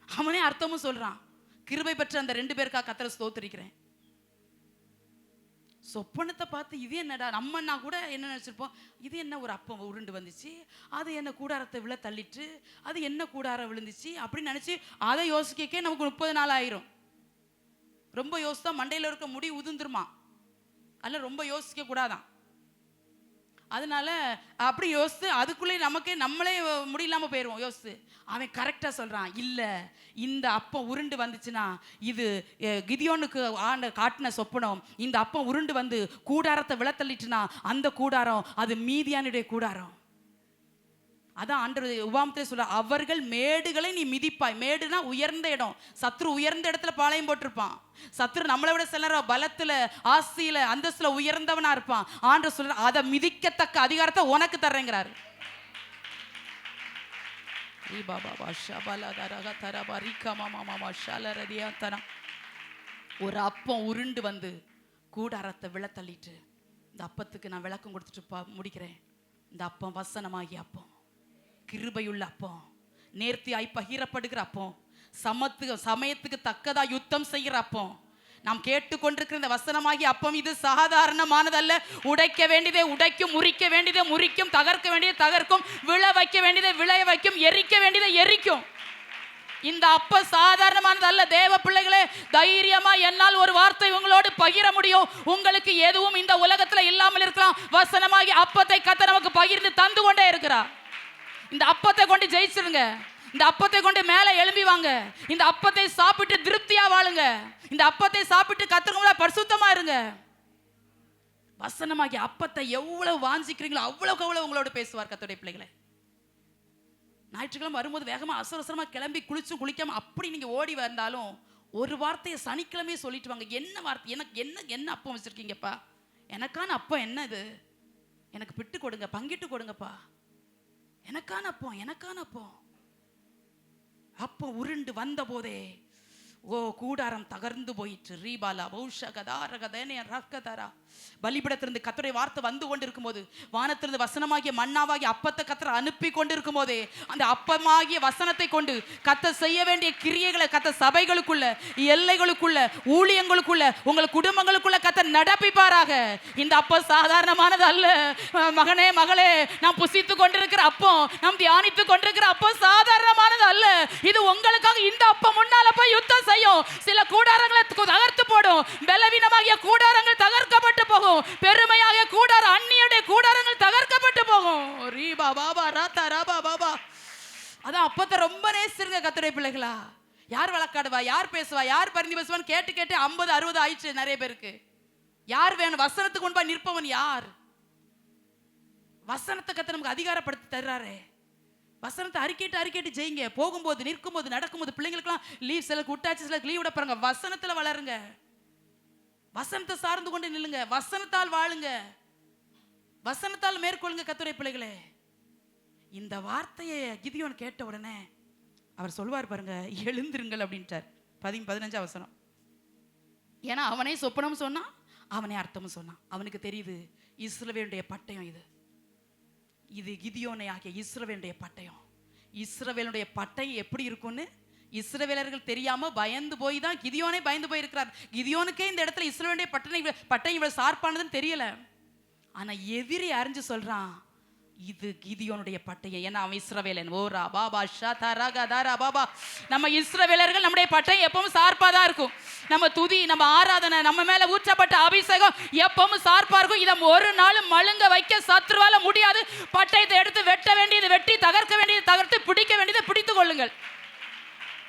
அவனே அர்த்தமும் சொல்றான். கிருபை பெற்ற அந்த 2 பேருக்காக கர்த்தரை ஸ்தோத்திரிக்கிறேன். சொப்பனத்தை பார்த்து இது என்னடா, நம்மன்னா கூட என்ன நினைச்சிருப்போம், இது என்ன ஒரு அப்பம் உருண்டு வந்துச்சு, அது என்ன கூடாரத்தை விழ தள்ளிட்டு, அது என்ன கூடாரம் விழுந்துச்சு அப்படின்னு நினைச்சு அதை யோசிக்கே நமக்கு 30 நாள் ஆயிரும். ரொம்ப யோசித்தா மண்டையில் இருக்க முடி உதிர்ந்துருமா, அல்ல ரொம்ப யோசிக்க கூடாதான். அதனால அப்படி யோசித்து அதுக்குள்ளே நம்மளே முடியலாம போயிடுவோம் யோசித்து. அவன் கரெக்டா சொல்றான், இல்ல இந்த அப்பம் உருண்டு வந்துச்சுன்னா இது கிதியோனுக்கு காட்டின சொப்பனம். இந்த அப்பம் உருண்டு வந்து கூடாரத்தை விழத்தள்ளிட்டுனா அந்த கூடாரம் அது மீதியானுடைய கூடாரம். அதான் ஆண்டவர் உபாமத்திலே சொல்ற, அவர்கள் மேடுகளை நீ மிதிப்பாய். மேடுனா உயர்ந்த இடம். சத்ரு உயர்ந்த இடத்துல பாளையம் போட்டிருப்பான். சத்ரு நம்மளை விட சிலர பலத்துல, ஆஸ்தியில, அந்தஸ்துல உயர்ந்தவனா இருப்பான். ஆண்டவர் சொல்ற, அதை மிதிக்கத்தக்க அதிகாரத்தை உனக்கு தர்றேங்கிறாரு. ஒரு அப்பம் உருண்டு வந்து கூடாரத்தை விழத்தள்ளிட்டு, இந்த அப்பத்துக்கு நான் விளக்கம் கொடுத்துட்டு முடிக்கிறேன். இந்த அப்பம் வசனமாகிய அப்பம், கிருபையுள்ள அப்பம், நேர்த்தியாய் பகிரப்படுகிற அப்பம், சமயத்துக்கு தக்கதா யுத்தம் செய்கிற அப்பம். நாம் கேட்டுக்கொண்டிருக்கிற இந்த வசனமாகிய அப்பம் இது சாதாரணமானதல்ல. உடைக்க வேண்டியதை உடைக்கும், முறிக்க வேண்டியதை முறிக்கும், தகர்க்க வேண்டியதை தகர்க்கும், விழ வைக்க வேண்டியதை விளைய வைக்கும், எரிக்க வேண்டியதை எரிக்கும். இந்த அப்ப சாதாரணமானது அல்ல. தேவ பிள்ளைகளே, தைரியமா என்னால் ஒரு வார்த்தை உங்களோடு பகிர முடியும். உங்களுக்கு எதுவும் இந்த உலகத்துல இல்லாமல் இருக்கலாம். வசனமாகி அப்பத்தை கர்த்தர் நமக்கு பகிர்ந்து தந்து கொண்டே இருக்கிறார். இந்த அப்பத்தை கொண்டு ஜெயிச்சிருங்க. இந்த அப்பத்தை கொண்டு மேல எழும்பி வாங்க. இந்த அப்பத்தை சாப்பிட்டு திருப்தியா வாழுங்க. இந்த அப்பத்தை சாப்பிட்டு கர்த்தருக்கு பரிசுத்தமா இருங்க. வசனமாகி அப்பத்தை எவ்வளவு வாஞ்சிக்கிறீங்களோ அவ்வளவுக்கு அவ்வளவு உங்களோட பேசுவார் கர்த்தருடைய பிள்ளைகளே. ஞாயிற்றுக்கிழமை வரும்போது வேகமா அவசரமா கிளம்பி குளிக்காம அப்படி நீங்க ஓடி வந்தாலும் ஒரு வார்த்தையை சனிக்கிழமையே சொல்லிட்டு வாங்க. என்ன வார்த்தை? எனக்கு என்ன அப்பம் வச்சிருக்கீங்கப்பா? எனக்கான அப்பம் என்ன இது? எனக்கு பிட்டு கொடுங்க, பங்கிட்டு கொடுங்கப்பா. எனக்கான அப்பம் அப்போ உருண்டு வந்த போதே கூடாரம் தகர்ந்து போயிற்று. ரீபாலா பௌஷகதாரகதேனே ரக்கதரா. பலிபீடத்திலிருந்து கர்த்தருடைய வார்த்தை வந்து கொண்டிருக்கும் போது, வானத்திலிருந்து வசனமாகிய மன்னாவாகிய அப்பத்தை கர்த்தர் அனுப்பி கொண்டிருக்கும் போதே, அந்த அப்பமாகிய வசனத்தை கொண்டு கர்த்தர் செய்ய வேண்டிய கிரியைகளை கர்த்தர் சபைகளுக்குள்ள, எல்லைகளுக்குள்ள, ஊழியங்களுக்குள்ள, உங்கள் குடும்பங்களுக்குள்ள கர்த்தர் நடப்பிப்பாராக. இந்த அப்பம் சாதாரணமானது அல்ல. மகனே மகளே, நாம் புசித்து கொண்டிருக்கிற அப்பம், நாம் தியானித்து கொண்டிருக்கிற அப்பம் சாதாரணமானது அல்ல. இது உங்களுக்காக இந்த அப்பம் முன்னால போய் யுத்தம் செய்யும். சில கூடாரங்களை தகர்த்து போடும். பலவீனமாகிய கூடாரங்கள் தகர்க்கப்பட்டு போகும். பெருமையாக கூடார அந்நியுடைய கூடாரங்கள் தகர்க்கப்பட்டு போகும். ரீபா பாபா ராதா ராபா பாபா. அதான் அப்பத்தை ரொம்ப நேசிருங்க கர்த்தருடைய பிள்ளைகளா. யார் வழக்காடுவா, யார் பேசுவா, யார் பரிந்து பேசுவான்னு கேட்டு 50 60 ஆயிடுச்சு நிறைய பேருக்கு. யார் வேணும்? வசனத்துக்கு முன்பா நிற்பவன் யார்? வசனத்தை கர்த்தர் நமக்கு அதிகாரப்படுத்தி தர்றாரே. வசனத்தை அறிக்கைட்டு ஜெயிங்க. போகும்போது, நிற்கும்போது, நடக்கும்போது, பிள்ளைங்களுக்குலாம் லீவ், சிலருக்கு விட்டாச்சு, சிலருக்கு லீவ் விட பாருங்க. வசனத்துல வளருங்க. வசனத்தை சார்ந்து கொண்டு நில்லுங்க. வசனத்தால் வாழுங்க. வசனத்தால் மேற்கொள்ளுங்க கர்த்தருடைய பிள்ளைகளே. இந்த வார்த்தையை கிதியோன் கேட்ட உடனே அவர் சொல்வார் பாருங்க, எழுந்திருங்கள் அப்படின்ட்டார். 15 வசனம். ஏன்னா அவனே சொப்பனம் சொன்னான், அவனே அர்த்தமும் சொன்னான். அவனுக்கு தெரியுது இஸ்ரவேலுடைய பட்டயம் இது. இது கிதியோனை ஆகிய இஸ்ரவேலுடைய பட்டயம். இஸ்ரவேலுடைய பட்டயம் எப்படி இருக்கும்னு இஸ்ரவேலர்கள் தெரியாம பயந்து போய் தான் கிதியோனே பயந்து போய் இருக்கிறார். கிதியோனுக்கே இந்த இடத்துல இஸ்ரவேலுடைய பட்டயம் இவ்வளவு ஷார்ப்பானதுன்னு தெரியல. ஆனா எதிரி அறிஞ்சு சொல்றான், இது கிதியோனுடைய பட்டயம். ஏன்னா அவன் இஸ்ரவேலன். ஓரா பாபா ஷாதா ரகா தாரா பாபா. நம்ம இஸ்ரவேலர்கள் நம்முடைய பட்டயம் எப்பவும் ஷார்ப்பா தான் இருக்கும். நம்ம துதி, நம்ம ஆராதனை, நம்ம மேல ஊற்றப்பட்ட அபிஷேகம் எப்பவும் ஷார்ப்பா இருக்கும். இதை ஒரு நாளும் மழுங்க வைக்க சத்ருவால முடியாது. பட்டயத்தை எடுத்து வெட்ட வேண்டியது வெட்டி, தகர்க்க வேண்டியது தகர்த்து, பிடிக்க வேண்டியதை பிடித்துக் கொள்ளுங்கள்.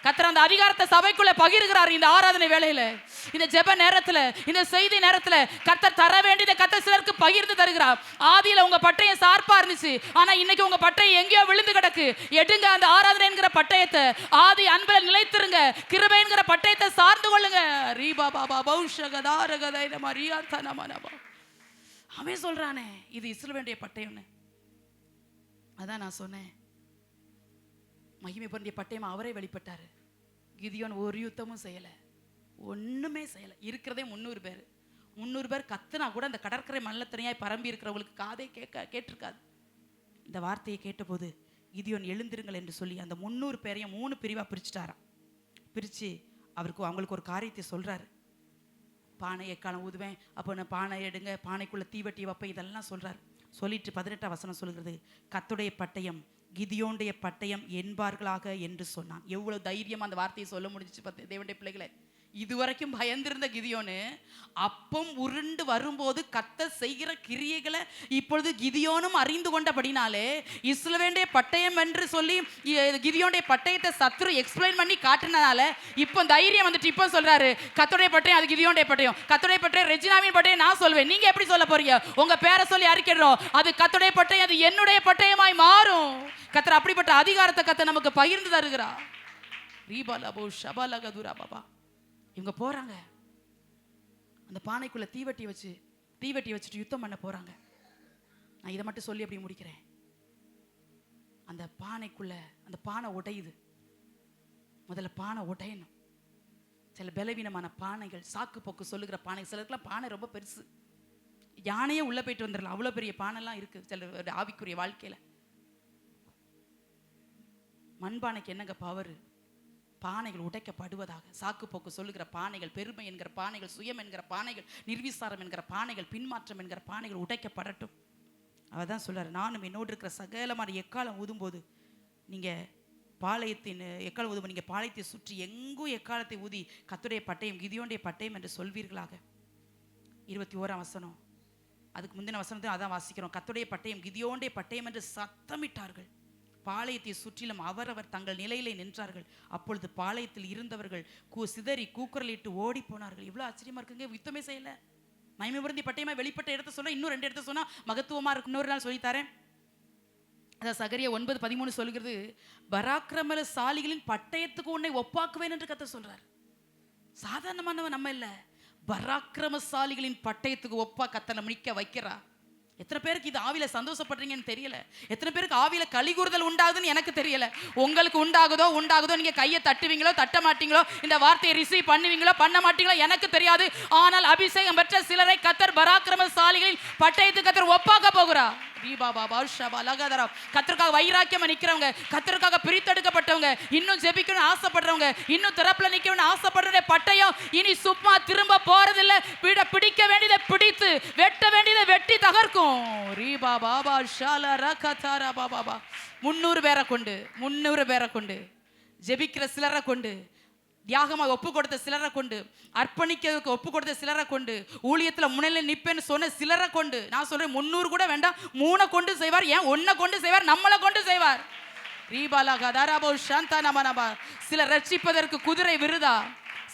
கர்த்தர் அந்த அதிகாரத்தை சபைக்குள்ள பகிர்கிறார். இந்த ஆராதனை வேளையில, இந்த ஜெப நேரத்துல, இந்த செய்தி நேரத்துல கர்த்தர் தர வேண்டியதை கர்த்தர் சிலருக்கு பகிர்ந்து தருகிறார். ஆதியில உங்க பட்டயம் ஷார்ப்பா இருந்துச்சு, ஆனா இன்னைக்கு உங்க பட்டயம் எங்கேயோ விழுந்து கிடக்கு. எடுங்க அந்த ஆராதனை என்கிற பட்டயத்தை. ஆதி அன்புல நிலைத்திருங்க. கிருபை என்கிற பட்டயத்தை சார்ந்து கொள்ளுங்க. ரீபா பாபா பௌஷகதாரகதை மரியா தனமனபா. அவன் சொல்றானே இது இஸ்ரவேலுடைய பட்டயம்னு. அதான் நான் சொன்னேன், மகிமை பொருந்திய பட்டயம் அவரே வெளிப்பட்டாரு. கிதியோன் ஒரு யுத்தமும் செய்யல, ஒண்ணுமே செய்யல. இருக்கிறதே 300 பேர் கத்துனா கூட அந்த கடற்கரை மண்ணில் தனியாய் பரம்பி இருக்கிறவங்களுக்கு காதே கேட்டிருக்காது. இந்த வார்த்தையை கேட்டபோது கிதியோன் எழுந்திருங்கள் என்று சொல்லி அந்த 300 பேரையும் 3 பிரிவா பிரிச்சுட்டாராம். பிரிச்சு அவங்களுக்கு ஒரு காரியத்தை சொல்றாரு. பானை எக்காலம் ஊதுவேன், அப்போ நான் பானை எடுங்க, பானைக்குள்ள தீவட்டி வைப்பேன், இதெல்லாம் சொல்றாரு. சொல்லிட்டு 18 வசனம் சொல்கிறது, கர்த்தருடைய பட்டயம் கிதியோனுடைய பட்டயம் என்பார்களாக என்று சொன்னான். எவ்வளவு தைரியம் அந்த வார்த்தையை சொல்ல முடிஞ்சிச்சு தேவனுடைய பிள்ளைகளை. இதுவரைக்கும் பயந்திருந்த கிதியோனு அப்பம் உருண்டு வரும்போது கர்த்தர் செய்கிற கிரியைகளை இப்பொழுது கிதியோனும் அறிந்து கொண்டபடினாலே, இஸ்ரவேலுடைய பட்டயம் என்று சொல்லி கிதியோனுடைய பட்டயத்தை சத்ரு எக்ஸ்பிளைன் பண்ணி காட்டினால இப்போ தைரியம் வந்துட்டு இப்போ சொல்றாரு, கர்த்தருடைய பட்டயம் அது கிதியோனுடைய பட்டயம், கர்த்தருடைய பட்டயம் ரெஜினாவின் பட்டயம் நான் சொல்வேன், நீங்க எப்படி சொல்ல போறீங்க? உங்க பேரை சொல்லி அறிக்கிறோம், அது கர்த்தருடைய பட்டயம், அது என்னுடைய பட்டயமாய் மாறும். கர்த்தர் அப்படிப்பட்ட அதிகாரத்தை கர்த்தர் நமக்கு பகிர்ந்து தருகிறார். ரீபாலபோ ஷபாலகதுரா பாபா. இவங்க போறாங்க, அந்த பானைக்குள்ள தீவட்டி வச்சுட்டு யுத்தம் பண்ண போறாங்க. நான் இதை மட்டும் சொல்லி அப்படி முடிக்கிறேன். அந்த பானைக்குள்ள அந்த பானை உடையுது. முதல்ல பானை உடையணும். சில பலவீனமான பானைகள், சாக்கு போக்கு சொல்லுகிற பானை, சிலருக்குலாம் பானை ரொம்ப பெருசு, யானையே உள்ள போயிட்டு வந்துடலாம், அவ்வளோ பெரிய பானைலாம் இருக்கு சில ஆவிக்குரிய வாழ்க்கையில. மண்பானைக்கு என்னங்க பவர்? பானைகள் உடைக்கப்படுவதாக. சாக்கு போக்கு சொல்லுகிற பானைகள், பெருமை என்கிற பானைகள், சுயம் என்கிற பானைகள், நிர்விசாரம் என்கிற பானைகள், பின்மாற்றம் என்கிற பானைகள் உடைக்கப்படட்டும். அவர் தான் சொல்றாரு, நானும் என்னோடு இருக்கிற சகலமான எக்காலம் ஊதும்போது நீங்க பாளையத்தின் எக்கால ஊதும், நீங்கள் பாளையத்தை சுற்றி எங்கும் எக்காலத்தை ஊதி கர்த்தருடைய பட்டயம் கிதியோனுடைய பட்டயம் என்று சொல்வீர்களாக. 21ஆம் வசனம், அதுக்கு முந்தின வசனத்தை அதான் வாசிக்கிறோம். கர்த்தருடைய பட்டயம் கிதியோனுடைய பட்டயம் என்று சத்தமிட்டார்கள். பாளையத்தை சுற்றிலும் அவரவர் தங்கள் நிலையிலே நின்றார்கள். அப்பொழுது பாளையத்தில் இருந்தவர்கள் சிதறி கூக்குரலிட்டு ஓடி போனார்கள். இவ்வளவு ஆச்சரியமா இருக்குங்க. யுத்தமே செய்யல, மகிமை பொருந்திய பட்டயமா வெளிப்பட்ட இடத்த சொன்னா, இன்னும் 2 இடத்த சொன்னா மகத்துவமா இருக்கு. இன்னொரு நாள் சொல்லித்தாரேன். அதான் சகரியா 9:13 சொல்கிறது, பராக்கிரமசாலிகளின் பட்டயத்துக்கு உன்னை ஒப்பாக்குவேன் என்று கர்த்தர் சொல்றார். சாதாரணமானவன் நம்ம இல்ல, பராக்கிரமசாலிகளின் பட்டயத்துக்கு ஒப்பா கர்த்தர் நிக்க வைக்கிறா. எத்தனை பேருக்கு இது ஆவியில சந்தோஷப்படுறீங்கன்னு தெரியல. எத்தனை பேருக்கு ஆவியில கலிகூறுதல் உண்டாகுதுன்னு எனக்கு தெரியல. உங்களுக்கு உண்டாகுதோ நீங்க கையை தட்டுவீங்களோ தட்ட மாட்டீங்களோ, இந்த வார்த்தையை ரிசீவ் பண்ணுவீங்களோ பண்ண மாட்டீங்களோ எனக்கு தெரியாது. ஆனால் அபிஷேகம் பெற்ற சிலரை கர்த்தர் பராக்கிரமசாலிகளின் பட்டயத்துக்கு கர்த்தர் ஒப்பாக்க போகிறா. கர்த்தருக்காக வைராக்கியமா நிக்கிறவங்க, கர்த்தருக்காக பிரித்தெடுக்கப்பட்டவங்க, இன்னும் ஜெபிக்கணும்னு ஆசைப்படுறவங்க, இன்னும் திறப்புல நிக்கணும்னு ஆசைப்படுற பட்டயம் இனி சும்மா திரும்ப போறதில்ல. பிடிக்க வேண்டியதை பிடித்து, வெட்ட வேண்டியதை வெட்டி தகர்க்கும். 300 பேரை கொண்டு ஜெபிக்கிற சிலரை கொண்டு, தியாகமாக ஒப்பு கொடுத்த சிலரை கொண்டு, அர்ப்பணிக்க ஒப்பு கொடுத்த சிலரை கொண்டு, ஊழியத்தில் முன்னிலை நிற்பேன்னு சொன்ன சிலரை கொண்டு, நான் சொல்றேன் 300 கூட வேண்டாம், 3 கொண்டு செய்வார். ஏன் 1 கொண்டு செய்வார், நம்மளை கொண்டு செய்வார். சிலர் ரட்சிப்பதற்கு குதிரை விருதா,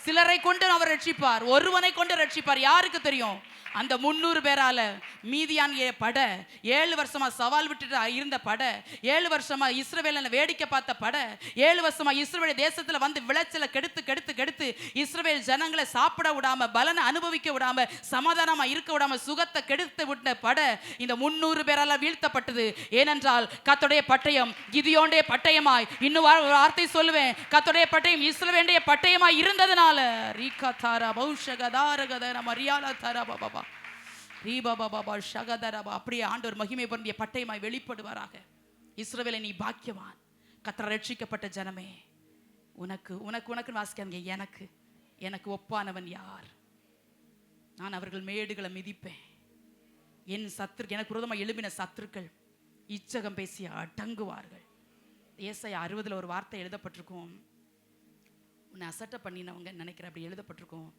சிலரை கொண்டு அவர் ரட்சிப்பார், ஒருவனை கொண்டு ரட்சிப்பார். யாருக்கு தெரியும்? அந்த 300 பேரால மீதியான் படை, 7 வருஷமா சவால் விட்டுட்டு இருந்த படை, 7 வருஷமா இஸ்ரவேல வேடிக்கை பார்த்த படை, 7 வருஷமா இஸ்ரவேல் தேசத்துல வந்து விளைச்சலை கெடுத்து இஸ்ரவேல் ஜனங்களை சாப்பிட விடாம, பலனை அனுபவிக்க விடாம, சமாதானமா இருக்க விடாம, சுகத்தை கெடுத்து விட்ட படை இந்த 300 பேரால வீழ்த்தப்பட்டது. ஏனென்றால் கர்த்தருடைய பட்டயம் கிதியோனுடைய பட்டயமாய், இன்னும் வார்த்தை சொல்லுவேன், கர்த்தருடைய பட்டயம் இஸ்ரவேலுடைய பட்டயமாய் இருந்ததுனால அப்படியே ஆண்டவர் மகிமை பொருந்திய பட்டயமாய் வெளிப்படுவாராக. இஸ்ரவேலை நீ பாக்கியவான், கர்த்தர் ரட்சிக்கப்பட்ட ஜனமே. உனக்கு வாசிக்காங்க, எனக்கு ஒப்பானவன் யார்? நான் அவர்கள் மேடுகளை மிதிப்பேன். என் சத்துரு, எனக்கு விரோதமாக எழுப்பின சத்துருக்கள் இச்சகம் பேசி அடங்குவார்கள். ஏசாயா 60 ஒரு வார்த்தை எழுதப்பட்டிருக்கும், உன்னை அசட்டை பண்ணினவங்க நினைக்கிற அப்படி எழுதப்பட்டிருக்கும்,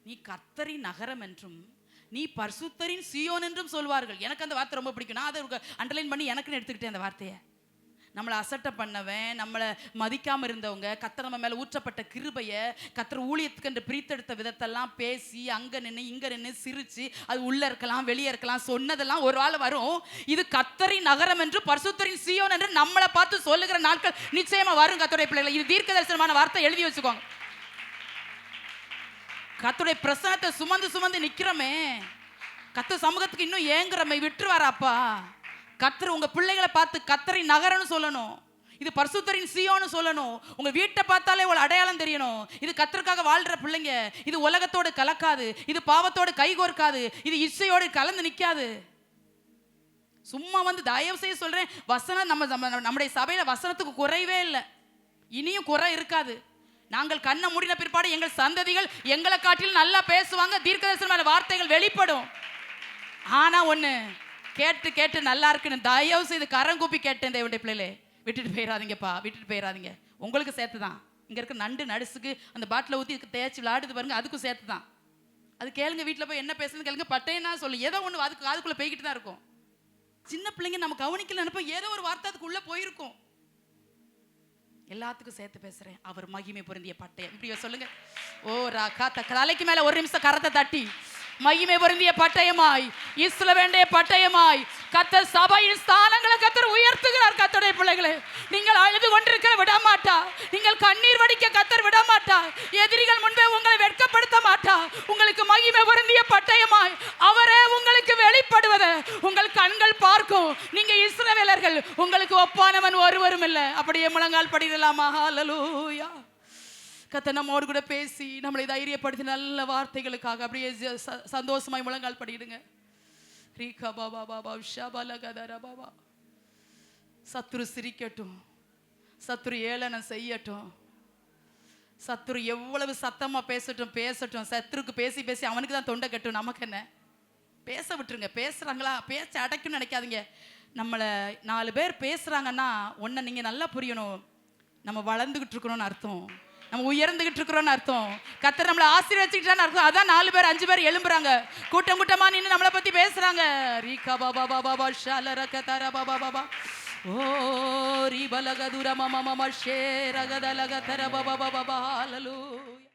நீ கர்த்தரின் நகரம் என்றும் நீ பரிசுத்தரின் சீயோன் என்றும் சொல்வார்கள். எனக்கு அந்த வார்த்தை ரொம்ப பிடிக்கும். நான் அதை அண்டர்லைன் பண்ணி எனக்குன்னு எடுத்துக்கிட்டேன் அந்த வார்த்தையை. நம்மளை அசட்டை பண்ணவன், நம்மளை மதிக்காமல் இருந்தவங்க, கர்த்தர் நம்ம மேலே ஊற்றப்பட்ட கிருபையை, கர்த்தர் ஊழியத்துக்கு என்று பிரித்தெடுத்த விதத்தெல்லாம் பேசி அங்கே நின்று இங்கே நின்று சிரித்து, அது உள்ளே இருக்கலாம் வெளியே இருக்கலாம், சொன்னதெல்லாம் ஒரு ஆள் வரும். இது கர்த்தரின் நகரம் என்று பரிசுத்தரின் சீயோன் என்று நம்மளை பார்த்து சொல்லுகிற நாட்கள் நிச்சயமாக வரும். கர்த்தருடைய பிள்ளைகளை, இது தீர்க்க தரிசனமான வார்த்தை, எழுதி வச்சுக்கோங்க. கர்த்தருடைய பிரசனத்தை சுமந்து நிக்கிறோமே, கர்த்தர் சமூகத்துக்கு இன்னும் ஏங்குறமே, விட்டுருவாராப்பா? கர்த்தர் உங்க பிள்ளைகளை பார்த்து கர்த்தரின் நகரம்னு சொல்லணும், இது பரிசுத்தரின் சீயோன்னு சொல்லணும். உங்க வீட்டை பார்த்தாலே ஒரு அடையாளம் தெரியணும், இது கர்த்தருக்காக வாழ்ற பிள்ளைங்க, இது உலகத்தோடு கலக்காது, இது பாவத்தோடு கைகோர்க்காது, இது இச்சையோடு கலந்து நிற்காது. சும்மா வந்து தயவு செய்ய சொல்றேன், வசனம் நம்முடைய சபையில வசனத்துக்கு குறைவே இல்லை, இனியும் குறை இருக்காது. நாங்கள் கண்ணை மூடின பிற்பாடு எங்கள் சந்ததிகள் எங்களை காட்டிலும் நல்லா பேசுவாங்க, தீர்க்கதரிசனமான வார்த்தைகள் வெளிப்படும். ஆனா ஒண்ணு, கேட்டு நல்லா இருக்குன்னு தயவு செய்து கரங்கூப்பி கேட்டேன், தேவனுடைய பிள்ளைகளே, விட்டுட்டு போயிடாதீங்கப்பா, விட்டுட்டு போயிடாதீங்க. உங்களுக்கு சேர்த்து தான், இங்க இருக்க நண்டு நடுசுக்கு அந்த பாட்டில் ஊற்றி தேய்ச்சி விளையாடுது பாருங்க, அதுக்கும் சேர்த்து தான். அது கேளுங்க, வீட்டில் போய் என்ன பேசுன்னு கேளுங்க, பட்டையனா சொல்லு, ஏதோ ஒன்று அதுக்குள்ளே போய்கிட்டு தான் இருக்கும். சின்ன பிள்ளைங்க நம்ம கவனிக்கல நினைப்போம், ஏதோ ஒரு வார்த்தை அதுக்குள்ளே போயிருக்கும். எல்லாத்துக்கும் சேர்த்து பேசுறேன், அவர் மகிமை பொருந்திய பட்டயம். இப்படி சொல்லுங்க, ஓ ராகா தலைக்கு மேல ஒரு நிமிஷம் கரத்தை தட்டி, மகிமை பொருந்திய பட்டயமாய், இஸ்ரவேலுடைய பட்டயமாய் கர்த்தர் சபையின் ஸ்தானங்களை கர்த்தர் உயர்த்துகிறார். கர்த்தருடைய பிள்ளைகளே, நீங்கள் அழுது கொண்டிருக்க விடமாட்டா, நீங்கள் கண்ணீர் வடிக்க கர்த்தர் விடமாட்டா, எதிரிகள் முன்பே உங்களை வெட்கப்படுத்த மாட்டா. உங்களுக்கு மகிமை பொருந்திய பட்டயமாய் அவரே உங்களுக்கு வெளிப்படுவதை உங்கள் கண்கள் பார்க்கும். நீங்க இஸ்ரவேலர்கள், உங்களுக்கு ஒப்பானவன் ஒருவரும் இல்லை. அப்படியே முழங்கால் படிடலாமா? ஹல்லேலூயா. கர்த்தர் நம்மோடு கூட பேசி நம்மளை தைரியப்படுத்தி நல்ல வார்த்தைகளுக்காக அப்படியே சந்தோஷமாய் முழங்கால் படிடுங்க. சத்துரு சிரிக்கட்டும், சத்துரு ஏளனம் செய்யட்டும், சத்துரு எவ்வளவு சத்தமா பேசட்டும். சத்துருக்கு பேசி அவனுக்கு தான் தொண்டை கட்டும், நமக்கு என்ன? பேச விட்டுருங்க. பேசுறாங்களா, பேச்ச அடைக்கும்னு நினைக்காதீங்க. நம்மளை 4 பேர் பேசுறாங்கன்னா ஒன்றை நீங்க நல்லா புரியணும், நம்ம வளர்ந்துகிட்டு இருக்கிறோம்னு அர்த்தம், நம்ம உயர்ந்துகிட்டு இருக்கிறோம்னு அர்த்தம், கர்த்தர் நம்மளை ஆசீர்வதிச்சுக்கிட்டான்னு அர்த்தம். அதான் 4 பேர் 5 பேர் எழும்புறாங்க, கூட்டம் கூட்டமா நின்று நம்மளை பத்தி பேசுறாங்க. ரீகா பாபா பாபா ஷாலரக தர பாபா பாபா ஓ ரீபலகதுர மம மம ஷே ரகதலக தர பாபா பாபா ஹalleluya.